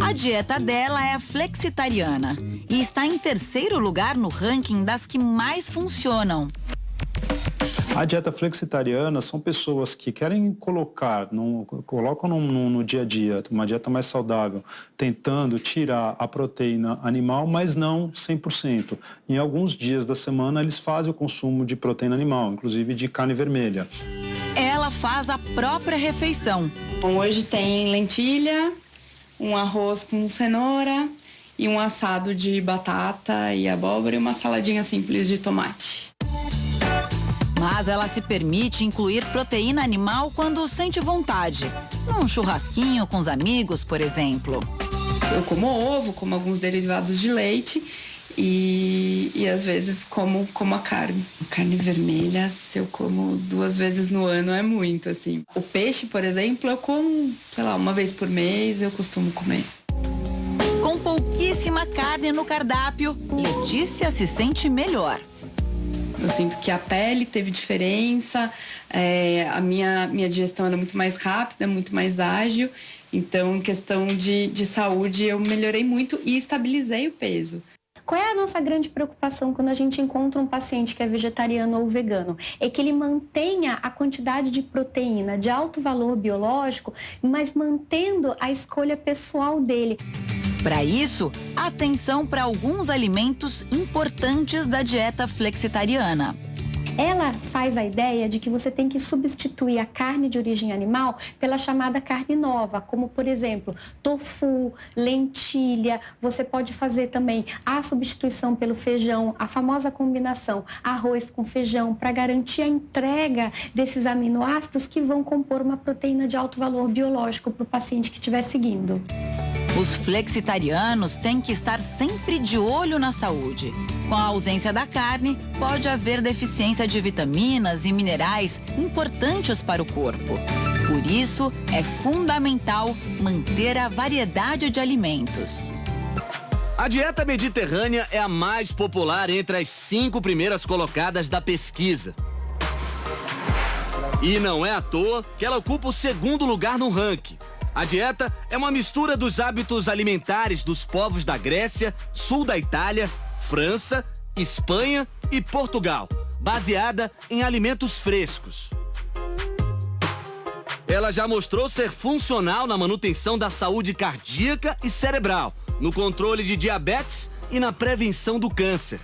[SPEAKER 27] A dieta dela é a flexitariana e está em 3º lugar no ranking das que mais funcionam.
[SPEAKER 12] A dieta flexitariana são pessoas que querem colocam no dia a dia uma dieta mais saudável, tentando tirar a proteína animal, mas não 100%. Em alguns dias da semana eles fazem o consumo de proteína animal, inclusive de carne vermelha.
[SPEAKER 27] Ela faz a própria refeição.
[SPEAKER 15] Bom, hoje tem lentilha, um arroz com cenoura e um assado de batata e abóbora e uma saladinha simples de tomate.
[SPEAKER 27] Mas ela se permite incluir proteína animal quando sente vontade. Num churrasquinho com os amigos, por exemplo.
[SPEAKER 15] Eu como ovo, como alguns derivados de leite e às vezes como a carne. Carne vermelha, se eu como 2 vezes no ano, é muito, assim. O peixe, por exemplo, eu como, sei lá, 1 vez por mês eu costumo comer.
[SPEAKER 27] Com pouquíssima carne no cardápio, Letícia se sente melhor.
[SPEAKER 15] Eu sinto que a pele teve diferença, a minha digestão era muito mais rápida, muito mais ágil. Então, em questão de saúde, eu melhorei muito e estabilizei o peso.
[SPEAKER 25] Qual é a nossa grande preocupação quando a gente encontra um paciente que é vegetariano ou vegano? É que ele mantenha a quantidade de proteína de alto valor biológico, mas mantendo a escolha pessoal dele.
[SPEAKER 27] Para isso, atenção para alguns alimentos importantes da dieta flexitariana.
[SPEAKER 25] Ela faz a ideia de que você tem que substituir a carne de origem animal pela chamada carne nova, como, por exemplo, tofu, lentilha. Você pode fazer também a substituição pelo feijão, a famosa combinação arroz com feijão, para garantir a entrega desses aminoácidos que vão compor uma proteína de alto valor biológico para o paciente que estiver seguindo.
[SPEAKER 27] Os flexitarianos têm que estar sempre de olho na saúde. Com a ausência da carne, pode haver deficiência de vitaminas e minerais importantes para o corpo. Por isso, é fundamental manter a variedade de alimentos.
[SPEAKER 6] A dieta mediterrânea é a mais popular entre as 5 primeiras colocadas da pesquisa. E não é à toa que ela ocupa o 2º lugar no ranking. A dieta é uma mistura dos hábitos alimentares dos povos da Grécia, sul da Itália, França, Espanha e Portugal, baseada em alimentos frescos. Ela já mostrou ser funcional na manutenção da saúde cardíaca e cerebral, no controle de diabetes e na prevenção do câncer.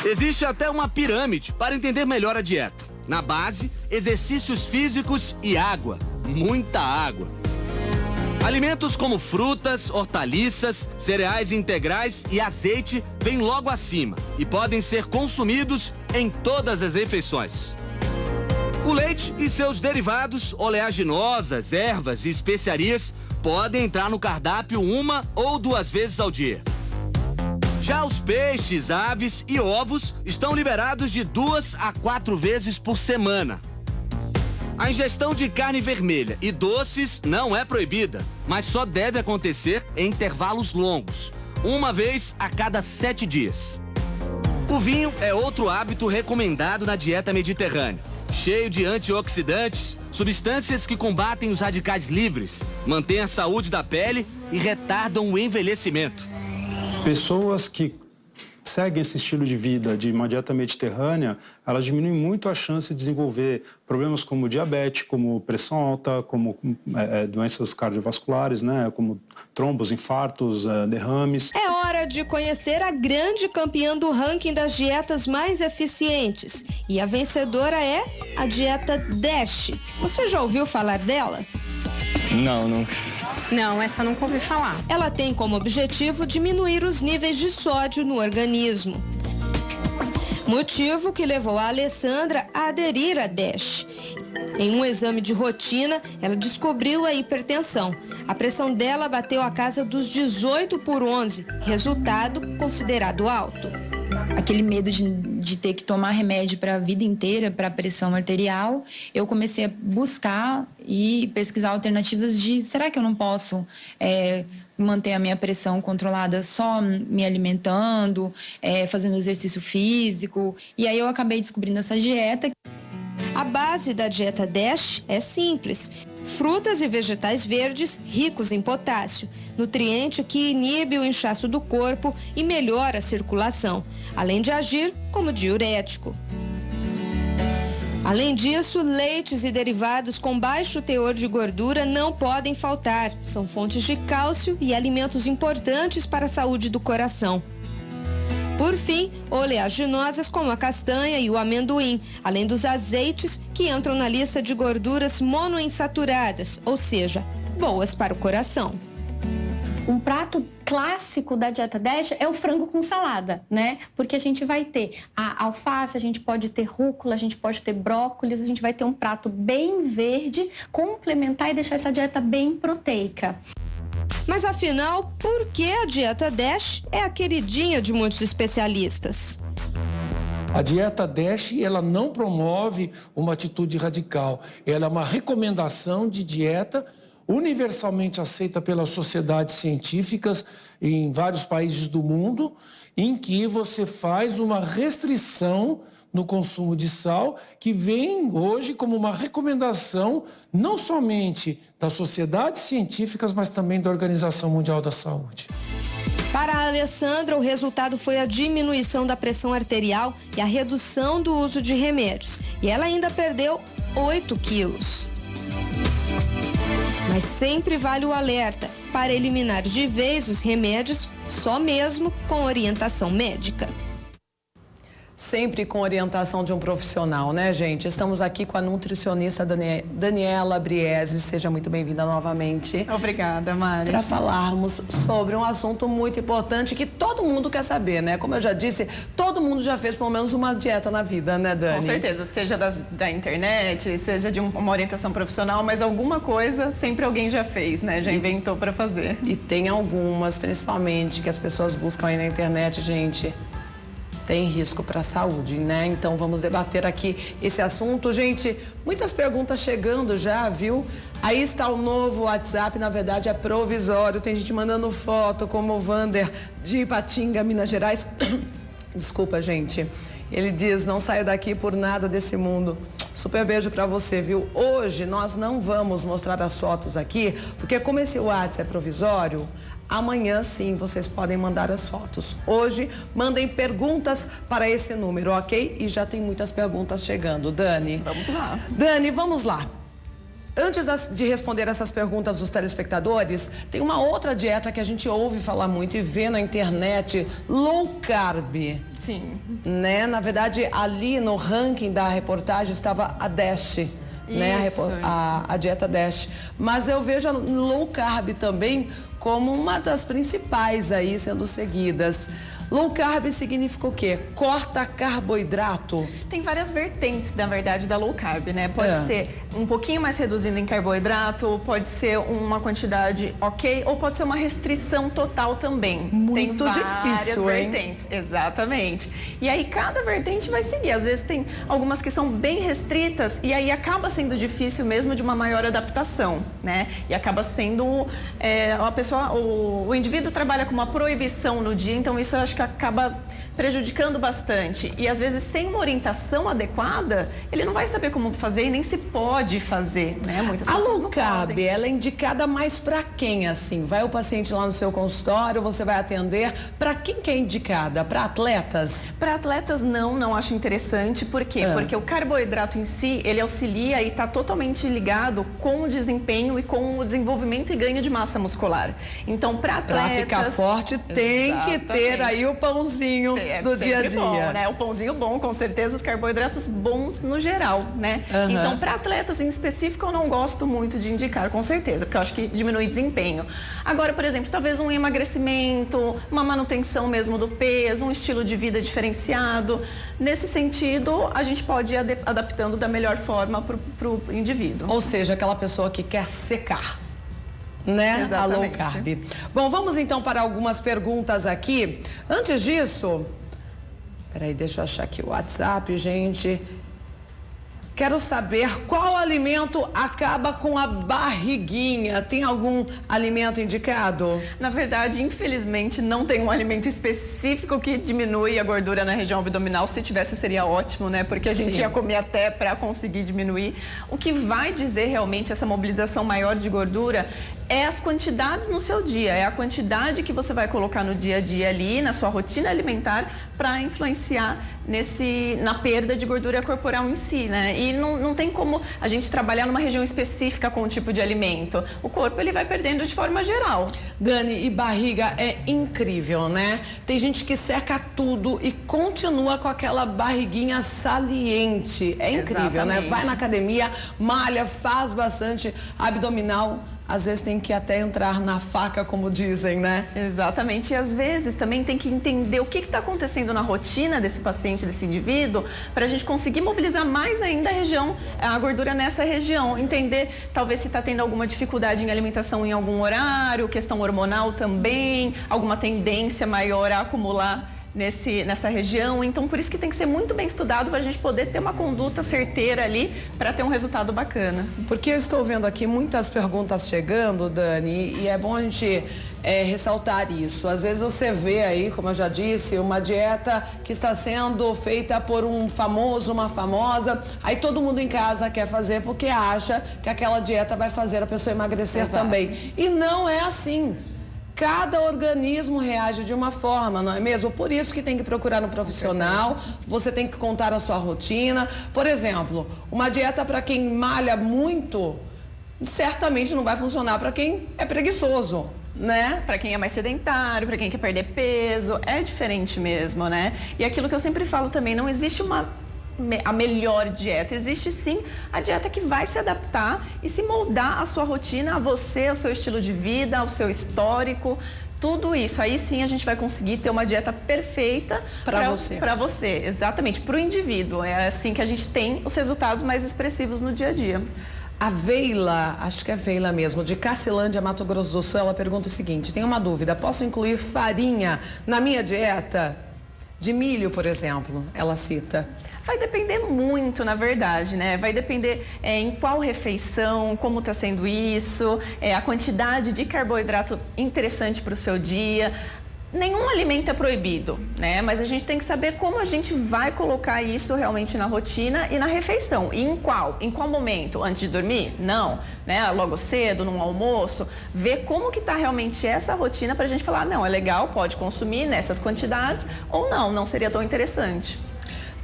[SPEAKER 6] Existe até uma pirâmide para entender melhor a dieta. Na base, exercícios físicos e água, muita água. Alimentos como frutas, hortaliças, cereais integrais e azeite vêm logo acima e podem ser consumidos em todas as refeições. O leite e seus derivados, oleaginosas, ervas e especiarias podem entrar no cardápio 1 ou 2 vezes ao dia. Já os peixes, aves e ovos estão liberados de 2 a 4 vezes por semana. A ingestão de carne vermelha e doces não é proibida, mas só deve acontecer em intervalos longos, 1 vez a cada 7 dias. O vinho é outro hábito recomendado na dieta mediterrânea, cheio de antioxidantes, substâncias que combatem os radicais livres, mantêm a saúde da pele e retardam o envelhecimento.
[SPEAKER 12] Pessoas que seguem esse estilo de vida de uma dieta mediterrânea, elas diminuem muito a chance de desenvolver problemas como diabetes, como pressão alta, como doenças cardiovasculares, né, como trombos, infartos, derrames.
[SPEAKER 16] É hora de conhecer a grande campeã do ranking das dietas mais eficientes. E a vencedora é a dieta DASH. Você já ouviu falar dela?
[SPEAKER 9] Não, nunca.
[SPEAKER 16] Não, essa nunca ouvi falar. Ela tem como objetivo diminuir os níveis de sódio no organismo. Motivo que levou a Alessandra a aderir à DASH. Em um exame de rotina, ela descobriu a hipertensão. A pressão dela bateu a casa dos 18/11, resultado considerado alto.
[SPEAKER 18] Aquele medo de ter que tomar remédio para a vida inteira, para a pressão arterial, eu comecei a buscar e pesquisar alternativas de será que eu não posso manter a minha pressão controlada só me alimentando, fazendo exercício físico. E aí eu acabei descobrindo essa dieta.
[SPEAKER 16] A base da dieta DASH é simples. Frutas e vegetais verdes ricos em potássio, nutriente que inibe o inchaço do corpo e melhora a circulação, além de agir como diurético. Além disso, leites e derivados com baixo teor de gordura não podem faltar. São fontes de cálcio e alimentos importantes para a saúde do coração. Por fim, oleaginosas como a castanha e o amendoim, além dos azeites que entram na lista de gorduras monoinsaturadas, ou seja, boas para o coração.
[SPEAKER 25] Um prato clássico da dieta DASH é o frango com salada, né? Porque a gente vai ter a alface, a gente pode ter rúcula, a gente pode ter brócolis, a gente vai ter um prato bem verde, complementar e deixar essa dieta bem proteica.
[SPEAKER 16] Mas afinal, por que a dieta DASH é a queridinha de muitos especialistas?
[SPEAKER 4] A dieta DASH, ela não promove uma atitude radical. Ela é uma recomendação de dieta universalmente aceita pelas sociedades científicas em vários países do mundo, em que você faz uma restrição no consumo de sal, que vem hoje como uma recomendação não somente das sociedades científicas, mas também da Organização Mundial da Saúde.
[SPEAKER 16] Para a Alessandra, o resultado foi a diminuição da pressão arterial e a redução do uso de remédios. E ela ainda perdeu 8 quilos. Mas sempre vale o alerta: para eliminar de vez os remédios, só mesmo com orientação médica.
[SPEAKER 1] Sempre com orientação de um profissional, né, gente? Estamos aqui com a nutricionista Daniela Briese. Seja muito bem-vinda novamente.
[SPEAKER 19] Obrigada, Mari.
[SPEAKER 1] Para falarmos sobre um assunto muito importante que todo mundo quer saber, né? Como eu já disse, todo mundo já fez pelo menos uma dieta na vida, né, Dani?
[SPEAKER 19] Com certeza, seja da internet, seja de uma orientação profissional, mas alguma coisa sempre alguém já fez, né? Já inventou para fazer.
[SPEAKER 1] E tem algumas, principalmente, que as pessoas buscam aí na internet, gente. Tem risco para a saúde, né? Então vamos debater aqui esse assunto. Gente, muitas perguntas chegando já, viu? Aí está o novo WhatsApp, na verdade é provisório. Tem gente mandando foto, como o Vander de Ipatinga, Minas Gerais. Desculpa, gente. Ele diz: não saio daqui por nada desse mundo. Super beijo pra você, viu? Hoje nós não vamos mostrar as fotos aqui, porque como esse WhatsApp é provisório, amanhã sim vocês podem mandar as fotos. Hoje mandem perguntas para esse número, ok? E já tem muitas perguntas chegando. Dani.
[SPEAKER 19] Vamos lá.
[SPEAKER 1] Dani, vamos lá. Antes de responder essas perguntas dos telespectadores, tem uma outra dieta que a gente ouve falar muito e vê na internet: low carb.
[SPEAKER 19] Sim.
[SPEAKER 1] Né? Na verdade, ali no ranking da reportagem estava a DASH. Né? A dieta DASH. Mas eu vejo a low carb também como uma das principais aí sendo seguidas. Low carb significa o quê? Corta carboidrato?
[SPEAKER 19] Tem várias vertentes, na verdade, da low carb, né? Pode ser um pouquinho mais reduzindo em carboidrato, pode ser uma quantidade ok, ou pode ser uma restrição total também.
[SPEAKER 1] Muito
[SPEAKER 19] tem várias
[SPEAKER 1] difícil,
[SPEAKER 19] vertentes, hein? Exatamente. E aí cada vertente vai seguir. Às vezes tem algumas que são bem restritas e aí acaba sendo difícil mesmo de uma maior adaptação, né? E acaba sendo a pessoa, o indivíduo trabalha com uma proibição no dia, então isso eu acho que acaba prejudicando bastante. E às vezes sem uma orientação adequada, ele não vai saber como fazer e nem se pode fazer, né? Muitas pessoas não podem. A low carb, ela
[SPEAKER 1] é indicada mais para quem, assim? Vai o paciente lá no seu consultório, você vai atender. Para quem que é indicada? Para atletas?
[SPEAKER 19] Para atletas não acho interessante. Por quê? Porque o carboidrato em si, ele auxilia e está totalmente ligado com o desempenho e com o desenvolvimento e ganho de massa muscular. Então, para atletas...
[SPEAKER 1] Para ficar forte, tem que ter aí o pãozinho do dia a dia.
[SPEAKER 19] Bom, né? O pãozinho bom, com certeza, os carboidratos bons no geral, né? Então, para atletas em específico, eu não gosto muito de indicar, com certeza, porque eu acho que diminui desempenho. Agora, por exemplo, talvez um emagrecimento, uma manutenção mesmo do peso, um estilo de vida diferenciado. Nesse sentido, a gente pode ir adaptando da melhor forma para o indivíduo.
[SPEAKER 1] Ou seja, aquela pessoa que quer secar, né?
[SPEAKER 19] Exatamente.
[SPEAKER 1] A low carb. Bom, vamos então para algumas perguntas aqui. Antes disso, peraí, deixa eu achar aqui o WhatsApp, gente. Quero saber qual alimento acaba com a barriguinha. Tem algum alimento indicado?
[SPEAKER 19] Na verdade, infelizmente, não tem um alimento específico que diminui a gordura na região abdominal. Se tivesse, seria ótimo, né? Porque a gente ia comer até para conseguir diminuir. O que vai dizer realmente essa mobilização maior de gordura é as quantidades no seu dia, é a quantidade que você vai colocar no dia a dia ali, na sua rotina alimentar, para influenciar na perda de gordura corporal em si, né? E não tem como a gente trabalhar numa região específica com o tipo de alimento. O corpo, ele vai perdendo de forma geral.
[SPEAKER 1] Dani, e barriga é incrível, né? Tem gente que seca tudo e continua com aquela barriguinha saliente. É incrível, né? Vai na academia, malha, faz bastante abdominal. Às vezes tem que até entrar na faca, como dizem, né?
[SPEAKER 19] Exatamente. E às vezes também tem que entender o que está acontecendo na rotina desse paciente, desse indivíduo, para a gente conseguir mobilizar mais ainda a gordura nessa região. Entender, talvez, se está tendo alguma dificuldade em alimentação em algum horário, questão hormonal também, alguma tendência maior a acumular nessa região. Então, por isso que tem que ser muito bem estudado para a gente poder ter uma conduta certeira ali para ter um resultado bacana.
[SPEAKER 1] Porque eu estou vendo aqui muitas perguntas chegando, Dani, e é bom a gente ressaltar isso. Às vezes você vê aí, como eu já disse, uma dieta que está sendo feita por um famoso, uma famosa, aí todo mundo em casa quer fazer porque acha que aquela dieta vai fazer a pessoa emagrecer também. E não é assim. Cada organismo reage de uma forma, não é mesmo? Por isso que tem que procurar um profissional, você tem que contar a sua rotina. Por exemplo, uma dieta para quem malha muito, certamente não vai funcionar para quem é preguiçoso, né?
[SPEAKER 19] Para quem é mais sedentário, para quem quer perder peso, é diferente mesmo, né? E aquilo que eu sempre falo também, não existe a melhor dieta. Existe sim a dieta que vai se adaptar e se moldar à sua rotina, a você, ao seu estilo de vida, ao seu histórico, tudo isso. Aí sim a gente vai conseguir ter uma dieta perfeita para você, exatamente, para o indivíduo. É assim que a gente tem os resultados mais expressivos no dia a dia.
[SPEAKER 1] A Veila, acho que é Veila mesmo, de Cacilândia, Mato Grosso do Sul, ela pergunta o seguinte: tem uma dúvida, posso incluir farinha na minha dieta? De milho, por exemplo, ela cita.
[SPEAKER 19] Vai depender muito, na verdade, né? Vai depender em qual refeição, como está sendo isso, a quantidade de carboidrato interessante para o seu dia. Nenhum alimento é proibido, né? Mas a gente tem que saber como a gente vai colocar isso realmente na rotina e na refeição. E em qual? Em qual momento? Antes de dormir? Não, né? Logo cedo, num almoço. Ver como que tá realmente essa rotina pra gente falar, não, é legal, pode consumir nessas quantidades, ou não seria tão interessante.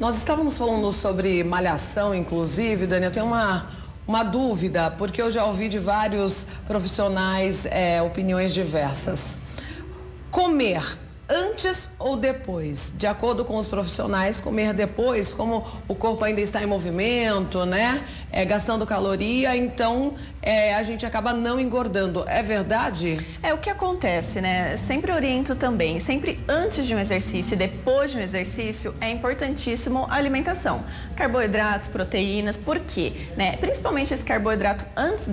[SPEAKER 1] Nós estávamos falando sobre malhação, inclusive, Dani, eu tenho uma dúvida, porque eu já ouvi de vários profissionais opiniões diversas. Comer antes ou depois? De acordo com os profissionais, comer depois, como o corpo ainda está em movimento, né? Gastando caloria, então a gente acaba não engordando. É verdade?
[SPEAKER 19] É o que acontece, né? Sempre oriento também, sempre antes de um exercício e depois de um exercício, é importantíssimo a alimentação. Carboidratos, proteínas, por quê? Né? Principalmente esse carboidrato antes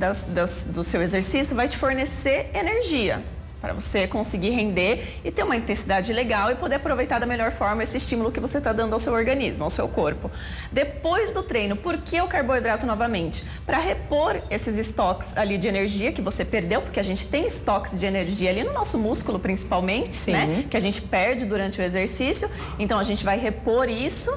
[SPEAKER 19] do seu exercício vai te fornecer energia, para você conseguir render e ter uma intensidade legal e poder aproveitar da melhor forma esse estímulo que você está dando ao seu organismo, ao seu corpo. Depois do treino, por que o carboidrato novamente? Para repor esses estoques ali de energia que você perdeu, porque a gente tem estoques de energia ali no nosso músculo principalmente, né? Que a gente perde durante o exercício, então a gente vai repor isso.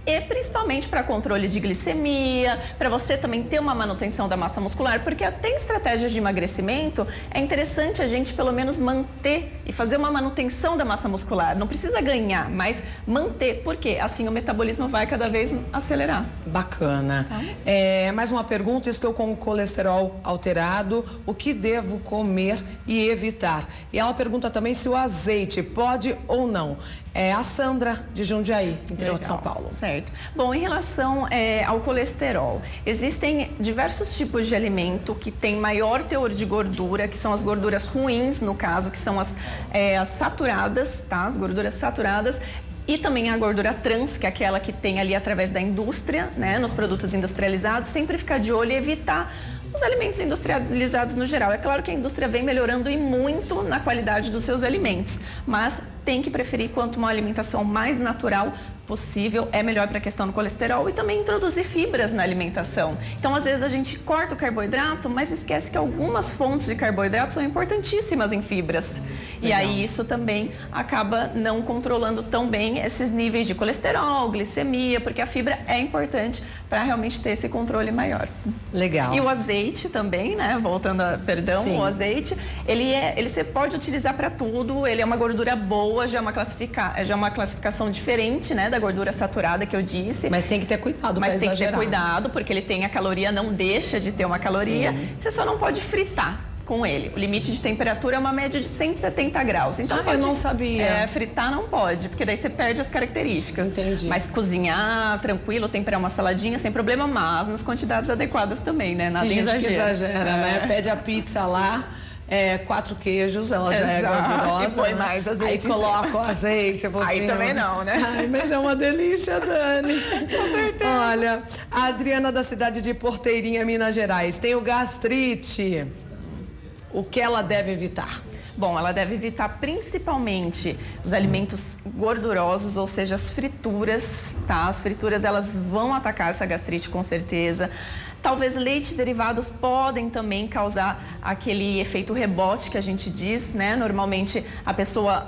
[SPEAKER 19] E principalmente para controle de glicemia, para você também ter uma manutenção da massa muscular, porque até em estratégias de emagrecimento é interessante a gente pelo menos manter e fazer uma manutenção da massa muscular. Não precisa ganhar, mas manter, porque assim o metabolismo vai cada vez acelerar.
[SPEAKER 1] Bacana. Tá. Mais uma pergunta, estou com o colesterol alterado, o que devo comer e evitar? E ela pergunta também se o azeite pode ou não. É a Sandra, de Jundiaí, interior de São Paulo.
[SPEAKER 19] Certo. Bom, em relação ao colesterol, existem diversos tipos de alimento que têm maior teor de gordura, que são as gorduras ruins, no caso, que são as saturadas, tá? As gorduras saturadas. E também a gordura trans, que é aquela que tem ali através da indústria, né? Nos produtos industrializados, sempre ficar de olho e evitar os alimentos industrializados no geral. É claro que a indústria vem melhorando e muito na qualidade dos seus alimentos, mas tem que preferir quanto uma alimentação mais natural possível, é melhor para a questão do colesterol e também introduzir fibras na alimentação. Então, às vezes a gente corta o carboidrato, mas esquece que algumas fontes de carboidrato são importantíssimas em fibras. Legal. E aí isso também acaba não controlando tão bem esses níveis de colesterol, glicemia, porque a fibra é importante para realmente ter esse controle maior.
[SPEAKER 1] Legal.
[SPEAKER 19] E o azeite também, né? Voltando a, perdão, Sim. O azeite, ele você pode utilizar para tudo, ele é uma gordura boa, já é uma classificação diferente, né, da gordura saturada que eu disse.
[SPEAKER 1] Mas tem que ter cuidado.
[SPEAKER 19] Mas tem que ter cuidado, porque ele tem a caloria, não deixa de ter uma caloria. Sim. Você só não pode fritar com ele. O limite de temperatura é uma média de 170 graus. Então
[SPEAKER 1] eu não sabia.
[SPEAKER 19] Fritar não pode, porque daí você perde as características.
[SPEAKER 1] Entendi.
[SPEAKER 19] Mas cozinhar, tranquilo, temperar uma saladinha sem problema, mas nas quantidades adequadas também, né? Nada
[SPEAKER 1] tem
[SPEAKER 19] exagero.
[SPEAKER 1] Gente que exagera, né? Pede a pizza lá. 4 queijos, ela já é gordurosa.
[SPEAKER 19] E põe mais azeite.
[SPEAKER 1] Aí coloca o azeite por
[SPEAKER 19] Aí
[SPEAKER 1] cima.
[SPEAKER 19] também não, né?
[SPEAKER 1] Ai, mas é uma delícia, Dani.
[SPEAKER 19] Com certeza.
[SPEAKER 1] Olha, a Adriana da cidade de Porteirinha, Minas Gerais, tem o gastrite. O que ela deve evitar?
[SPEAKER 19] Bom, ela deve evitar principalmente os alimentos gordurosos, ou seja, as frituras, tá? As frituras, elas vão atacar essa gastrite com certeza. Talvez leite derivados podem também causar aquele efeito rebote que a gente diz, né? Normalmente a pessoa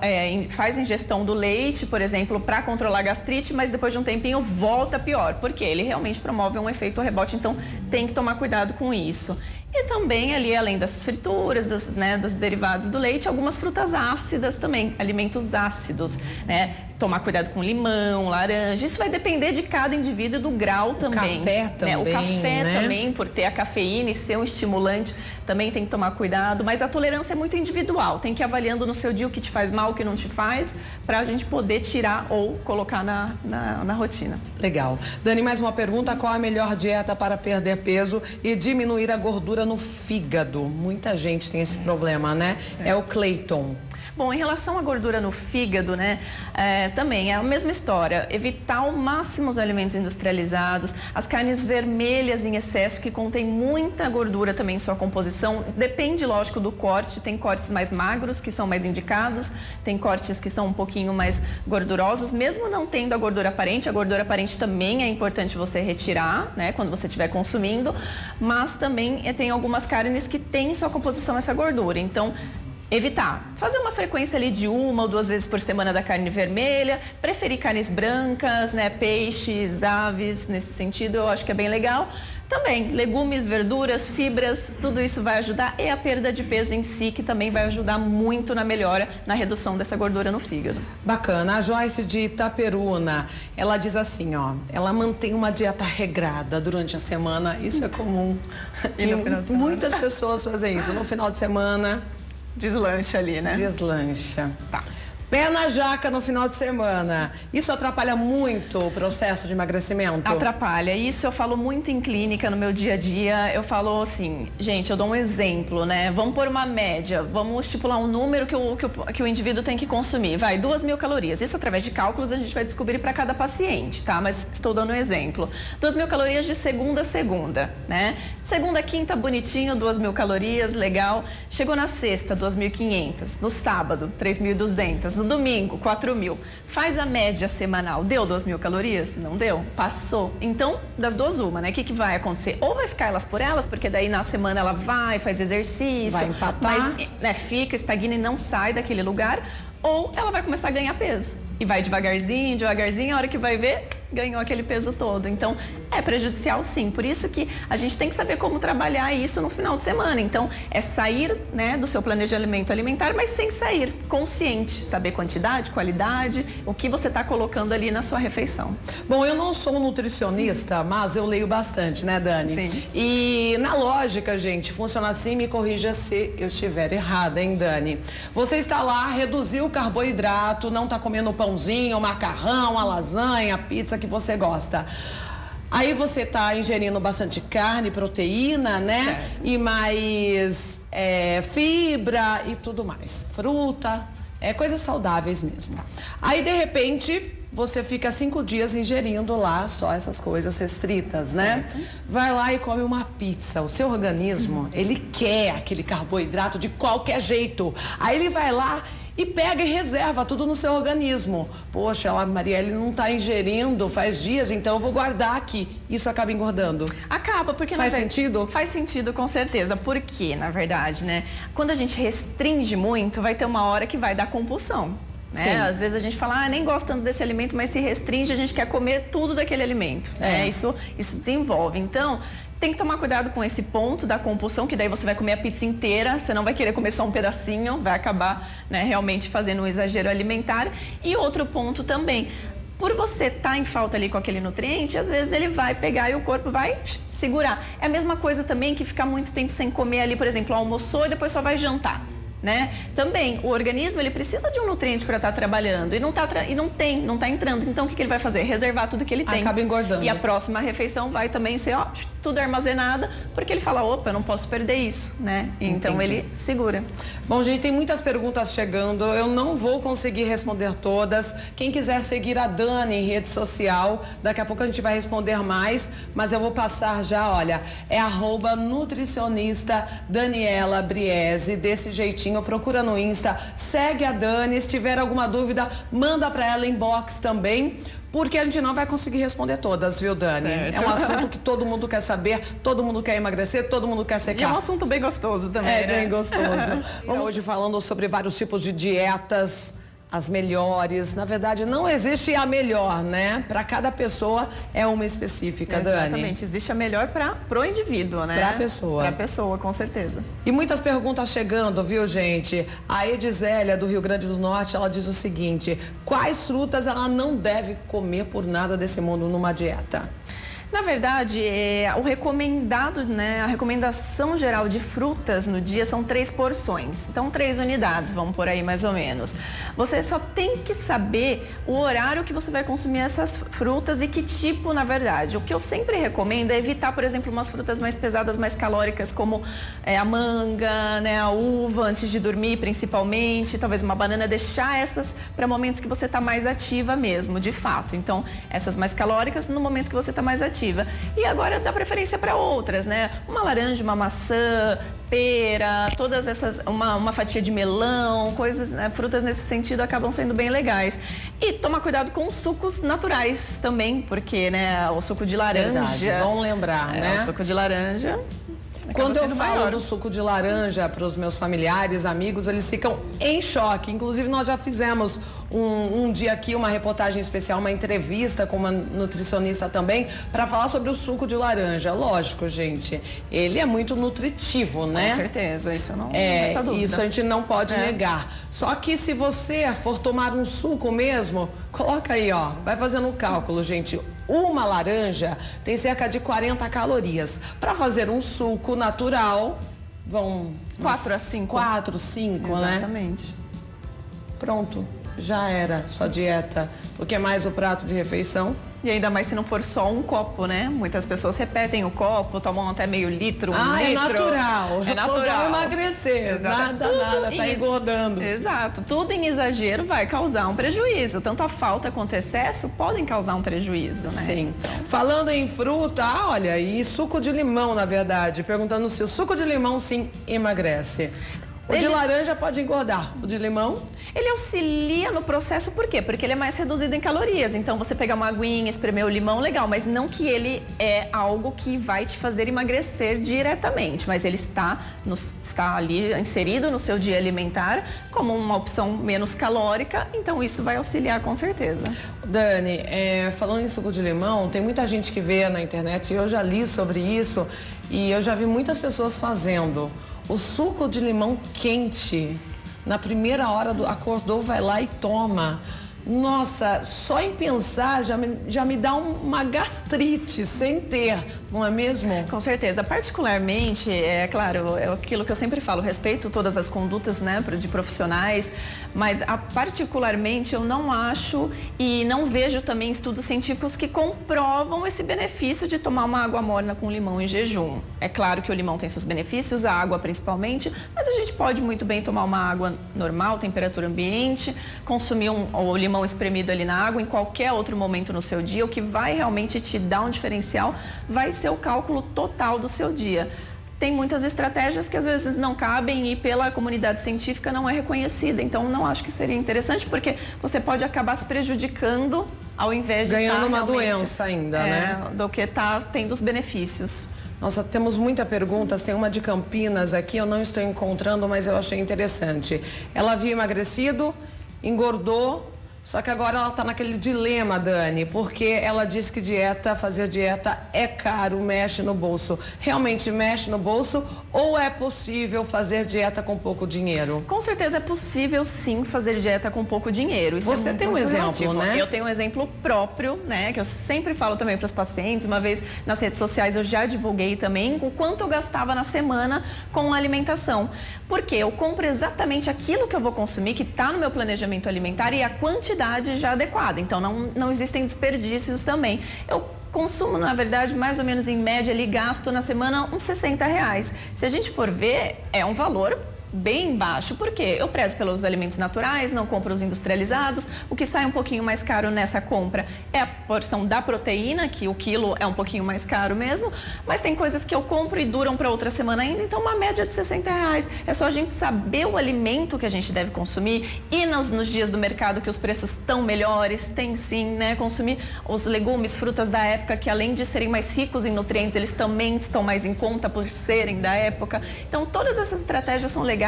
[SPEAKER 19] faz ingestão do leite, por exemplo, para controlar a gastrite, mas depois de um tempinho volta pior, porque ele realmente promove um efeito rebote, então tem que tomar cuidado com isso. E também ali, além das frituras, dos derivados do leite, algumas frutas ácidas também, alimentos ácidos, né? Tomar cuidado com limão, laranja, isso vai depender de cada indivíduo e do grau também.
[SPEAKER 1] O café também,
[SPEAKER 19] O café
[SPEAKER 1] né?
[SPEAKER 19] também, por ter a cafeína e ser um estimulante, também tem que tomar cuidado, mas a tolerância é muito individual, tem que ir avaliando no seu dia o que te faz mal, o que não te faz, pra gente poder tirar ou colocar na rotina.
[SPEAKER 1] Legal. Dani, mais uma pergunta, qual a melhor dieta para perder peso e diminuir a gordura no fígado? Muita gente tem esse problema, né? Certo. É o Clayton.
[SPEAKER 19] Bom, em relação à gordura no fígado, né, também é a mesma história. Evitar ao máximo os alimentos industrializados, as carnes vermelhas em excesso, que contém muita gordura também em sua composição. Depende, lógico, do corte. Tem cortes mais magros, que são mais indicados. Tem cortes que são um pouquinho mais gordurosos. Mesmo não tendo a gordura aparente também é importante você retirar, né, quando você estiver consumindo. Mas também tem algumas carnes que têm em sua composição essa gordura. Então, evitar. Fazer uma frequência ali de 1 ou 2 vezes por semana da carne vermelha, preferir carnes brancas, né, peixes, aves, nesse sentido eu acho que é bem legal. Também, legumes, verduras, fibras, tudo isso vai ajudar, e a perda de peso em si, que também vai ajudar muito na melhora, na redução dessa gordura no fígado.
[SPEAKER 1] Bacana. A Joyce de Itaperuna, ela diz assim, ó, ela mantém uma dieta regrada durante a semana, isso é comum.
[SPEAKER 19] E no final de semana?
[SPEAKER 1] Muitas pessoas fazem isso no final de semana.
[SPEAKER 19] Deslancha ali, né?
[SPEAKER 1] Deslancha. Tá. Pé na jaca no final de semana. Isso atrapalha muito o processo de emagrecimento?
[SPEAKER 19] Atrapalha. Isso eu falo muito em clínica, no meu dia a dia. Eu falo assim, gente, eu dou um exemplo, né? Vamos pôr uma média, vamos estipular um número que o indivíduo tem que consumir. Vai, 2.000 calorias. Isso através de cálculos a gente vai descobrir para cada paciente, tá? Mas estou dando um exemplo. 2.000 calorias de segunda a segunda, né? Segunda a quinta, bonitinho, 2.000 calorias, legal. Chegou na sexta, 2.500. No sábado, 3.200. No domingo, 4.000. Faz a média semanal. Deu 2.000 calorias? Não deu? Passou. Então, das duas, uma, né? O que vai acontecer? Ou vai ficar elas por elas, porque daí na semana ela vai, faz exercício.
[SPEAKER 1] Vai empatar.
[SPEAKER 19] Mas, né, fica, estagna e não sai daquele lugar. Ou ela vai começar a ganhar peso. E vai devagarzinho, a hora que vai ver, ganhou aquele peso todo. Então, é prejudicial sim. Por isso que a gente tem que saber como trabalhar isso no final de semana. Então, é sair, né, do seu planejamento alimentar, mas sem sair, consciente. Saber quantidade, qualidade, o que você está colocando ali na sua refeição.
[SPEAKER 1] Bom, eu não sou nutricionista, mas eu leio bastante, né, Dani?
[SPEAKER 19] Sim.
[SPEAKER 1] E na lógica, gente, funciona assim, me corrija se eu estiver errada, hein, Dani? Você está lá, reduziu o carboidrato, não está comendo pãozinho, o macarrão, a lasanha, a pizza que você gosta. Aí você tá ingerindo bastante carne, proteína, né? Certo. E mais fibra e tudo mais. Fruta, coisas saudáveis mesmo. Aí, de repente, você fica 5 dias ingerindo lá só essas coisas restritas, né? Certo. Vai lá e come uma pizza. O seu organismo, ele quer aquele carboidrato de qualquer jeito. Aí ele vai lá e pega e reserva tudo no seu organismo. Poxa, a Marielle não está ingerindo faz dias, então eu vou guardar aqui. Isso acaba engordando?
[SPEAKER 19] Acaba, porque...
[SPEAKER 1] Faz sentido?
[SPEAKER 19] Faz sentido, com certeza. Por quê, na verdade, né? Quando a gente restringe muito, vai ter uma hora que vai dar compulsão. Né? Às vezes a gente fala, nem gosto tanto desse alimento, mas se restringe, a gente quer comer tudo daquele alimento. Né? Isso desenvolve. Então, tem que tomar cuidado com esse ponto da compulsão, que daí você vai comer a pizza inteira, você não vai querer comer só um pedacinho, vai acabar, né, realmente fazendo um exagero alimentar. E outro ponto também, por você estar em falta ali com aquele nutriente, às vezes ele vai pegar e o corpo vai segurar. É a mesma coisa também que ficar muito tempo sem comer ali, por exemplo, almoçou e depois só vai jantar. Né? Também, o organismo ele precisa de um nutriente para estar trabalhando e não está entrando. Então, o que ele vai fazer? Reservar tudo que ele tem.
[SPEAKER 1] Acaba engordando.
[SPEAKER 19] E a próxima refeição vai também ser, tudo armazenada, porque ele fala, opa, eu não posso perder isso, né? Então, ele segura.
[SPEAKER 1] Bom, gente, tem muitas perguntas chegando. Eu não vou conseguir responder todas. Quem quiser seguir a Dani em rede social, daqui a pouco a gente vai responder mais, mas eu vou passar já, olha, é @nutricionista Daniela Briese, desse jeitinho. Procura no Insta, segue a Dani, se tiver alguma dúvida, manda para ela inbox também, porque a gente não vai conseguir responder todas, viu, Dani?
[SPEAKER 19] Certo.
[SPEAKER 1] É um assunto que todo mundo quer saber, todo mundo quer emagrecer, todo mundo quer secar.
[SPEAKER 19] E é um assunto bem gostoso também,
[SPEAKER 1] né?
[SPEAKER 19] bem
[SPEAKER 1] gostoso. Hoje falando sobre vários tipos de dietas, as melhores. Na verdade, não existe a melhor, né? Para cada pessoa é uma específica, Dani.
[SPEAKER 19] Exatamente, existe a melhor pro indivíduo, né?
[SPEAKER 1] Pra pessoa.
[SPEAKER 19] Pra pessoa, com certeza.
[SPEAKER 1] E muitas perguntas chegando, viu, gente? A Edizélia, do Rio Grande do Norte, ela diz o seguinte: quais frutas ela não deve comer por nada desse mundo numa dieta?
[SPEAKER 19] Na verdade, o recomendado, né, a recomendação geral de frutas no dia são 3 porções. Então, 3 unidades, vamos por aí mais ou menos. Você só tem que saber o horário que você vai consumir essas frutas e que tipo, na verdade. O que eu sempre recomendo é evitar, por exemplo, umas frutas mais pesadas, mais calóricas, como a manga, né, a uva, antes de dormir, principalmente. Talvez uma banana, deixar essas para momentos que você está mais ativa mesmo, de fato. Então, essas mais calóricas no momento que você está mais ativa. E agora dá preferência para outras, né? Uma laranja, uma maçã, pera, todas essas, uma fatia de melão, coisas, né? Frutas nesse sentido acabam sendo bem legais. E tomar cuidado com os sucos naturais também, porque, né, o suco de laranja...
[SPEAKER 1] Verdade, bom lembrar, né?
[SPEAKER 19] O suco de laranja...
[SPEAKER 1] Quando eu falo do suco de laranja para os meus familiares, amigos, eles ficam em choque. Inclusive, nós já fizemos um dia aqui, uma reportagem especial, uma entrevista com uma nutricionista também, para falar sobre o suco de laranja. Lógico, gente, ele é muito nutritivo, né?
[SPEAKER 19] Com certeza, isso não resta dúvida.
[SPEAKER 1] Isso a gente não pode negar. Só que se você for tomar um suco mesmo, coloca aí, ó, vai fazendo o cálculo, gente. Uma laranja tem cerca de 40 calorias. Para fazer um suco natural, vão
[SPEAKER 19] 4 a 5.
[SPEAKER 1] 4, 5, né?
[SPEAKER 19] Exatamente.
[SPEAKER 1] Pronto, já era sua dieta. Porque mais o prato de refeição.
[SPEAKER 19] E ainda mais se não for só um copo, né? Muitas pessoas repetem o copo, tomam até meio litro, um litro.
[SPEAKER 1] É natural.
[SPEAKER 19] É natural.
[SPEAKER 1] Vou emagrecer.
[SPEAKER 19] Exato.
[SPEAKER 1] Nada, tá engordando.
[SPEAKER 19] Exato. Tudo em exagero vai causar um prejuízo. Tanto a falta quanto o excesso podem causar um prejuízo, né?
[SPEAKER 1] Sim. Então... Falando em fruta, olha, e suco de limão, na verdade. Perguntando se o suco de limão, sim, emagrece. O de laranja pode engordar. O de limão?
[SPEAKER 19] Ele auxilia no processo, por quê? Porque ele é mais reduzido em calorias. Então, você pegar uma aguinha, espremer o limão, legal. Mas não que ele é algo que vai te fazer emagrecer diretamente. Mas ele está ali inserido no seu dia alimentar como uma opção menos calórica. Então, isso vai auxiliar com certeza.
[SPEAKER 1] Dani, falando em suco de limão, tem muita gente que vê na internet, e eu já li sobre isso, e eu já vi muitas pessoas fazendo o suco de limão quente. Na primeira hora, acordou, vai lá e toma. Nossa, só em pensar já me dá uma gastrite sem ter, não é mesmo?
[SPEAKER 19] Com certeza. Particularmente, é claro, é aquilo que eu sempre falo, respeito todas as condutas, né, de profissionais, mas particularmente eu não acho e não vejo também estudos científicos que comprovam esse benefício de tomar uma água morna com limão em jejum. É claro que o limão tem seus benefícios, a água principalmente, mas a gente pode muito bem tomar uma água normal, temperatura ambiente, consumir o limão espremido ali na água em qualquer outro momento no seu dia. O que vai realmente te dar um diferencial vai ser o cálculo total do seu dia. tem muitas estratégias que às vezes não cabem e pela comunidade científica não é reconhecida. Então, não acho que seria interessante, porque você pode acabar se prejudicando ao invés de
[SPEAKER 1] ganhando uma
[SPEAKER 19] realmente,
[SPEAKER 1] doença ainda, né?
[SPEAKER 19] Do que tá tendo os benefícios.
[SPEAKER 1] Nossa, temos muita pergunta. Tem uma de Campinas aqui, eu não estou encontrando, mas eu achei interessante. Ela havia emagrecido, engordou, só que agora ela está naquele dilema, Dani, porque ela disse que fazer dieta é caro, mexe no bolso. Realmente mexe no bolso ou é possível fazer dieta com pouco dinheiro?
[SPEAKER 19] Com certeza é possível, sim, fazer dieta com pouco dinheiro. Isso
[SPEAKER 1] Você tem um exemplo, né?
[SPEAKER 19] Eu tenho um exemplo próprio, né, que eu sempre falo também para os pacientes. Uma vez nas redes sociais eu já divulguei também o quanto eu gastava na semana com alimentação. Porque eu compro exatamente aquilo que eu vou consumir, que está no meu planejamento alimentar e a quantidade já adequada. Então, não existem desperdícios também. Eu consumo, na verdade, mais ou menos em média ali, gasto na semana uns R$60. Se a gente for ver, é um valor bem baixo, porque eu prezo pelos alimentos naturais, não compro os industrializados. O que sai um pouquinho mais caro nessa compra é a porção da proteína, que o quilo é um pouquinho mais caro mesmo, mas tem coisas que eu compro e duram para outra semana ainda, então uma média de R$60. É só a gente saber o alimento que a gente deve consumir e nos dias do mercado que os preços estão melhores, tem sim, né? Consumir os legumes, frutas da época, que além de serem mais ricos em nutrientes, eles também estão mais em conta por serem da época. Então todas essas estratégias são legais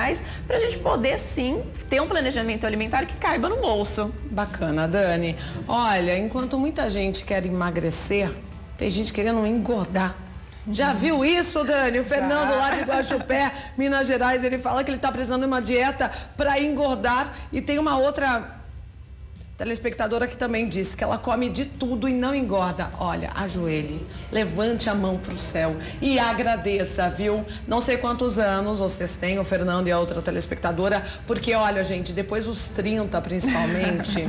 [SPEAKER 19] para a gente poder, sim, ter um planejamento alimentar que caiba no bolso.
[SPEAKER 1] Bacana, Dani. Olha, enquanto muita gente quer emagrecer, tem gente querendo engordar. Já viu isso, Dani? O Fernando, lá de Guaxupé, Minas Gerais, ele fala que ele está precisando de uma dieta para engordar. E tem uma outra telespectadora que também disse que ela come de tudo e não engorda. Olha, ajoelhe, levante a mão pro céu e agradeça, viu? Não sei quantos anos vocês têm, o Fernando e a outra telespectadora, porque olha, gente, depois dos 30 principalmente...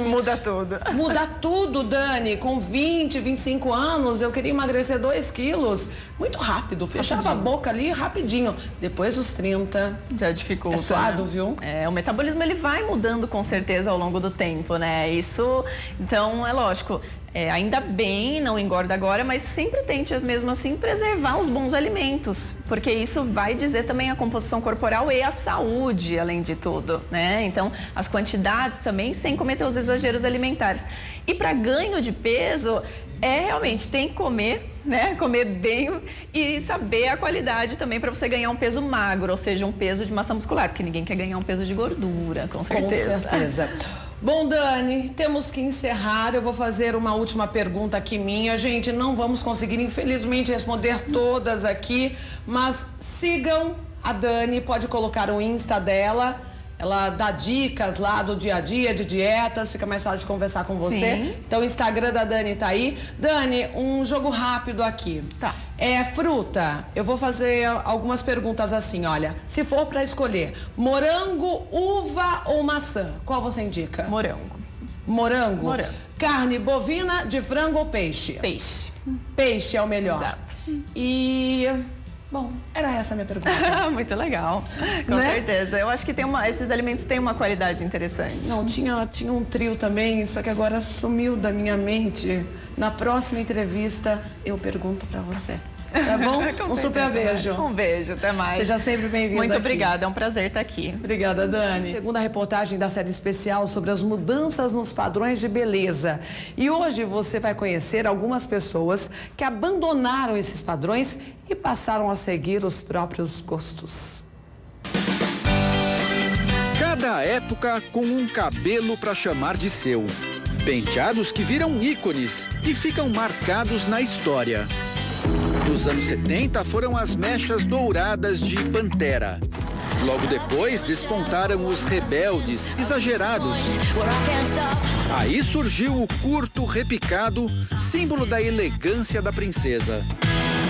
[SPEAKER 19] Muda tudo.
[SPEAKER 1] Muda tudo, Dani. Com 20, 25 anos, eu queria emagrecer 2 quilos. Muito rápido. Fechava a boca ali rapidinho. Depois dos 30...
[SPEAKER 19] já dificulta.
[SPEAKER 1] É suado,
[SPEAKER 19] né?
[SPEAKER 1] Viu?
[SPEAKER 19] O metabolismo ele vai mudando com certeza ao longo do tempo, né? Isso, então, é lógico. Ainda bem, não engorda agora, mas sempre tente, mesmo assim, preservar os bons alimentos, porque isso vai dizer também a composição corporal e a saúde, além de tudo, né? Então, as quantidades também, sem cometer os exageros alimentares. E para ganho de peso, realmente tem que comer, né? Comer bem e saber a qualidade também para você ganhar um peso magro, ou seja, um peso de massa muscular, porque ninguém quer ganhar um peso de gordura, com certeza.
[SPEAKER 1] Com certeza. Bom, Dani, temos que encerrar. Eu vou fazer uma última pergunta aqui minha. Gente, não vamos conseguir, infelizmente, responder todas aqui, mas sigam a Dani, pode colocar o Insta dela. Ela dá dicas lá do dia a dia, de dietas, fica mais fácil de conversar com você.
[SPEAKER 19] Sim.
[SPEAKER 1] Então o Instagram da Dani tá aí. Dani, um jogo rápido aqui.
[SPEAKER 19] Tá.
[SPEAKER 1] Fruta. Eu vou fazer algumas perguntas assim, olha. Se for pra escolher morango, uva ou maçã, qual você indica?
[SPEAKER 19] Morango.
[SPEAKER 1] Morango?
[SPEAKER 19] Morango.
[SPEAKER 1] Carne bovina, de frango ou peixe?
[SPEAKER 19] Peixe.
[SPEAKER 1] Peixe é o melhor.
[SPEAKER 19] Exato.
[SPEAKER 1] E... Bom, era essa a minha pergunta.
[SPEAKER 19] Muito legal, com certeza. Eu acho que esses alimentos têm uma qualidade interessante.
[SPEAKER 1] Não, tinha um trio também, só que agora sumiu da minha mente. Na próxima entrevista, eu pergunto pra você. Tá bom? Um super beijo.
[SPEAKER 19] Um beijo, até mais.
[SPEAKER 1] Seja sempre bem-vinda.
[SPEAKER 19] Muito
[SPEAKER 1] aqui.
[SPEAKER 19] Obrigada, é um prazer estar aqui.
[SPEAKER 1] Obrigada, Dani. Segunda reportagem da série especial sobre as mudanças nos padrões de beleza. E hoje você vai conhecer algumas pessoas que abandonaram esses padrões e passaram a seguir os próprios gostos.
[SPEAKER 5] Cada época com um cabelo para chamar de seu. Penteados que viram ícones e ficam marcados na história. Nos anos 70 foram as mechas douradas de Pantera. Logo depois despontaram os rebeldes exagerados. Aí surgiu o curto repicado, símbolo da elegância da princesa.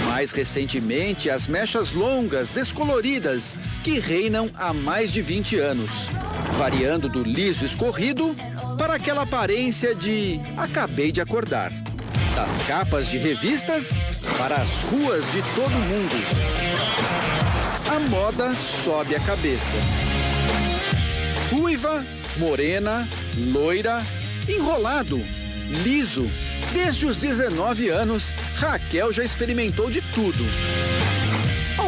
[SPEAKER 5] Mais recentemente, as mechas longas, descoloridas, que reinam há mais de 20 anos. Variando do liso escorrido para aquela aparência de acabei de acordar. Das capas de revistas para as ruas de todo mundo. A moda sobe a cabeça. Ruiva, morena, loira, enrolado, liso. Desde os 19 anos, Raquel já experimentou de tudo.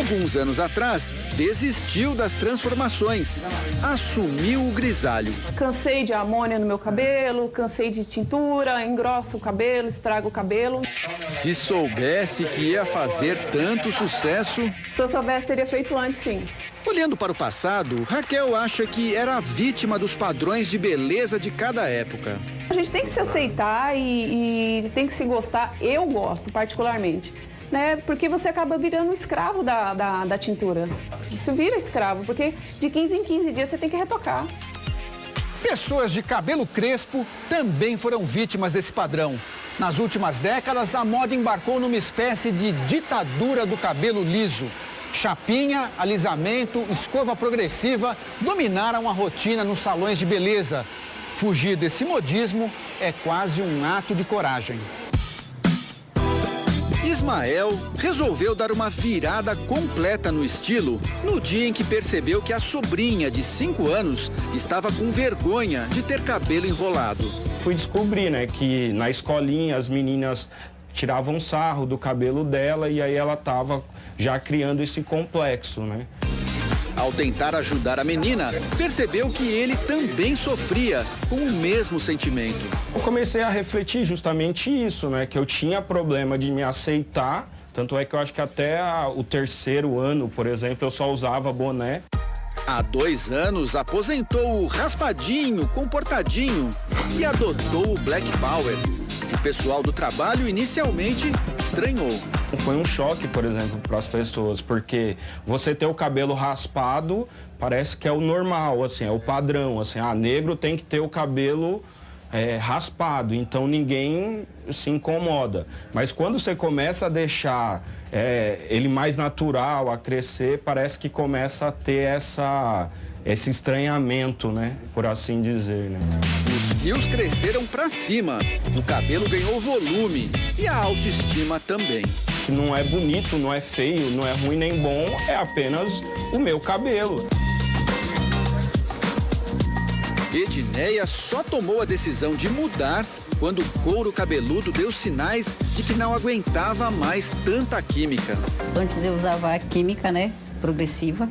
[SPEAKER 5] Alguns anos atrás, desistiu das transformações. Assumiu o grisalho.
[SPEAKER 7] Cansei de amônia no meu cabelo, cansei de tintura, engrosso o cabelo, estrago o cabelo.
[SPEAKER 5] Se soubesse que ia fazer tanto sucesso...
[SPEAKER 7] Se eu soubesse, teria feito antes, sim.
[SPEAKER 5] Olhando para o passado, Raquel acha que era vítima dos padrões de beleza de cada época.
[SPEAKER 7] A gente tem que se aceitar e tem que se gostar. Eu gosto, particularmente. Né? Porque você acaba virando escravo da tintura. Você vira escravo, porque de 15 em 15 dias você tem que retocar.
[SPEAKER 5] Pessoas de cabelo crespo também foram vítimas desse padrão. Nas últimas décadas, a moda embarcou numa espécie de ditadura do cabelo liso. Chapinha, alisamento, escova progressiva dominaram a rotina nos salões de beleza. Fugir desse modismo é quase um ato de coragem. Ismael resolveu dar uma virada completa no estilo no dia em que percebeu que a sobrinha de 5 anos estava com vergonha de ter cabelo enrolado.
[SPEAKER 9] Fui descobrir, né, que na escolinha as meninas tiravam sarro do cabelo dela e aí ela estava já criando esse complexo, né?
[SPEAKER 5] Ao tentar ajudar a menina, percebeu que ele também sofria com o mesmo sentimento.
[SPEAKER 9] Eu comecei a refletir justamente isso, né? Que eu tinha problema de me aceitar, tanto é que eu acho que até o 3º ano, por exemplo, eu só usava boné.
[SPEAKER 5] Há 2 anos, aposentou o raspadinho, comportadinho e adotou o Black Power. O pessoal do trabalho inicialmente estranhou.
[SPEAKER 9] Foi um choque, por exemplo, para as pessoas, porque você ter o cabelo raspado parece que é o normal, assim, é o padrão, assim, negro tem que ter o cabelo raspado, então ninguém se incomoda. Mas quando você começa a deixar ele mais natural, a crescer, parece que começa a ter esse estranhamento, né, por assim dizer, né?
[SPEAKER 5] Os fios cresceram para cima, o cabelo ganhou volume e a autoestima também.
[SPEAKER 9] Não é bonito, não é feio, não é ruim nem bom, é apenas o meu cabelo.
[SPEAKER 5] Edneia só tomou a decisão de mudar quando o couro cabeludo deu sinais de que não aguentava mais tanta química.
[SPEAKER 8] Antes eu usava a química, né, progressiva.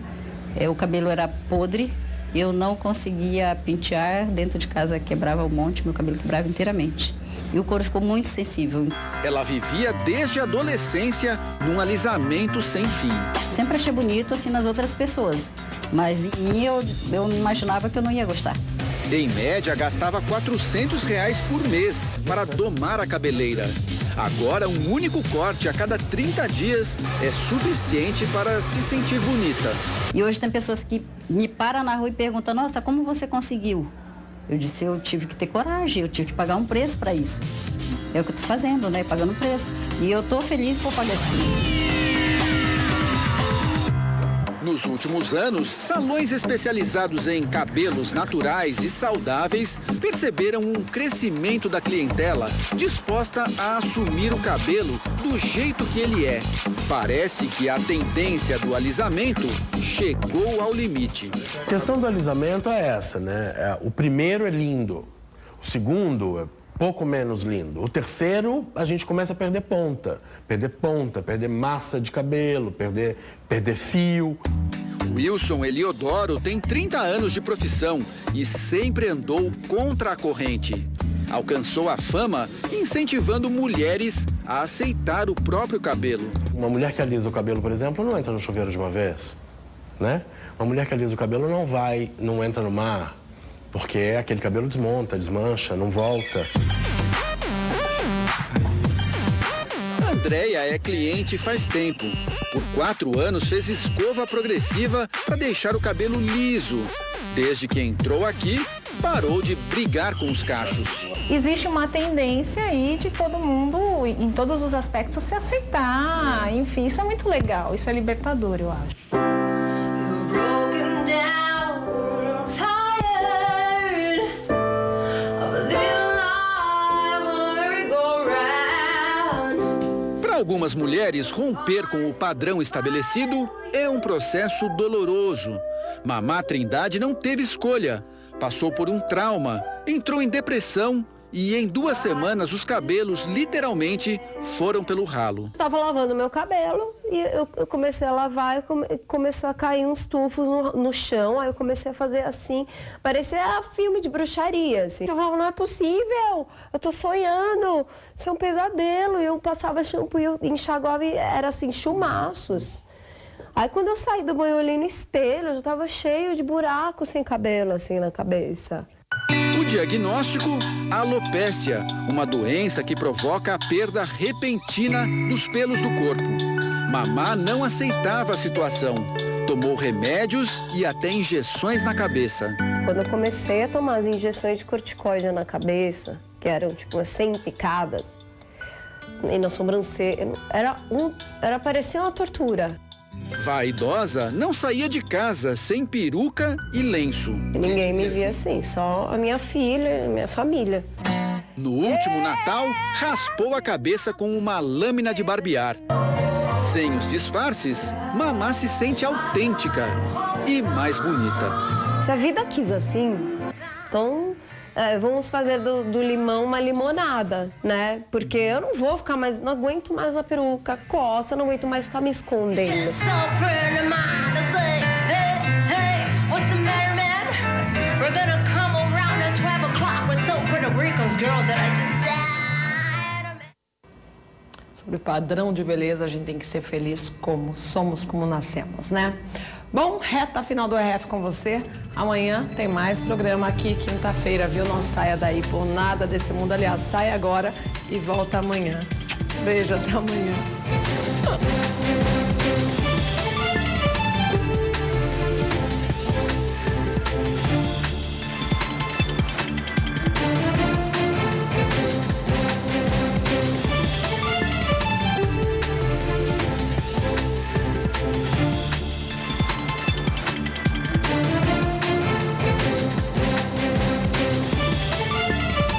[SPEAKER 8] O cabelo era podre, eu não conseguia pentear, dentro de casa quebrava um monte, meu cabelo quebrava inteiramente. E o couro ficou muito sensível.
[SPEAKER 5] Ela vivia desde a adolescência num alisamento sem fim.
[SPEAKER 8] Sempre achei bonito assim nas outras pessoas, mas em mim eu imaginava que eu não ia gostar.
[SPEAKER 5] Em média, gastava R$400 por mês para domar a cabeleira. Agora, um único corte a cada 30 dias é suficiente para se sentir bonita.
[SPEAKER 8] E hoje tem pessoas que me param na rua e perguntam, nossa, como você conseguiu? Eu disse, eu tive que ter coragem, eu tive que pagar um preço para isso. É o que eu tô fazendo, né? Pagando preço. E eu tô feliz por pagar esse preço.
[SPEAKER 5] Nos últimos anos, salões especializados em cabelos naturais e saudáveis perceberam um crescimento da clientela disposta a assumir o cabelo do jeito que ele é. Parece que a tendência do alisamento chegou ao limite.
[SPEAKER 20] A questão do alisamento é essa, né? O primeiro é lindo, o segundo é pouco menos lindo. O terceiro, a gente começa a perder ponta, perder massa de cabelo, perder fio.
[SPEAKER 5] Wilson Eliodoro tem 30 anos de profissão e sempre andou contra a corrente. Alcançou a fama incentivando mulheres a aceitar o próprio cabelo.
[SPEAKER 20] Uma mulher que alisa o cabelo, por exemplo, não entra no chuveiro de uma vez, né? Uma mulher que alisa o cabelo não entra no mar, porque aquele cabelo desmonta, desmancha, não volta.
[SPEAKER 5] Andréia é cliente faz tempo. Por 4 anos fez escova progressiva para deixar o cabelo liso. Desde que entrou aqui, parou de brigar com os cachos.
[SPEAKER 25] Existe uma tendência aí de todo mundo, em todos os aspectos, se aceitar. Enfim, isso é muito legal, isso é libertador, eu acho.
[SPEAKER 5] Para algumas mulheres, romper com o padrão estabelecido é um processo doloroso. Mamá Trindade não teve escolha. Passou por um trauma, entrou em depressão e em 2 semanas os cabelos literalmente foram pelo ralo.
[SPEAKER 2] Estava lavando meu cabelo e eu comecei a lavar e começou a cair uns tufos no chão. Aí eu comecei a fazer assim, parecia filme de bruxaria, assim. Eu falava, não é possível, eu tô sonhando, isso é um pesadelo. E eu passava shampoo e eu enxaguava e era assim, chumaços. Aí quando eu saí do banho, eu olhei no espelho, eu já tava cheio de buracos sem cabelo, assim, na cabeça.
[SPEAKER 5] O diagnóstico, alopécia, uma doença que provoca a perda repentina dos pelos do corpo. Mamá não aceitava a situação, tomou remédios e até injeções na cabeça.
[SPEAKER 2] Quando eu comecei a tomar as injeções de corticoide na cabeça, que eram tipo umas 100 picadas, e na sobrancelha, parecia uma tortura.
[SPEAKER 5] Vaidosa, não saía de casa sem peruca e lenço.
[SPEAKER 2] Ninguém me via assim, só a minha filha, a minha família.
[SPEAKER 5] No último Natal, raspou a cabeça com uma lâmina de barbear. Sem os disfarces, mamá se sente autêntica e mais bonita.
[SPEAKER 2] Se a vida quis assim, então vamos fazer do limão uma limonada, né? Porque eu não vou ficar mais, não aguento mais a peruca, coça, não aguento mais ficar me escondendo.
[SPEAKER 1] Sobre o padrão de beleza, a gente tem que ser feliz como somos, como nascemos, né? Bom, reta final do RF com você. Amanhã tem mais programa aqui, quinta-feira, viu? Não saia daí por nada desse mundo. Aliás, sai agora e volta amanhã. Beijo, até amanhã.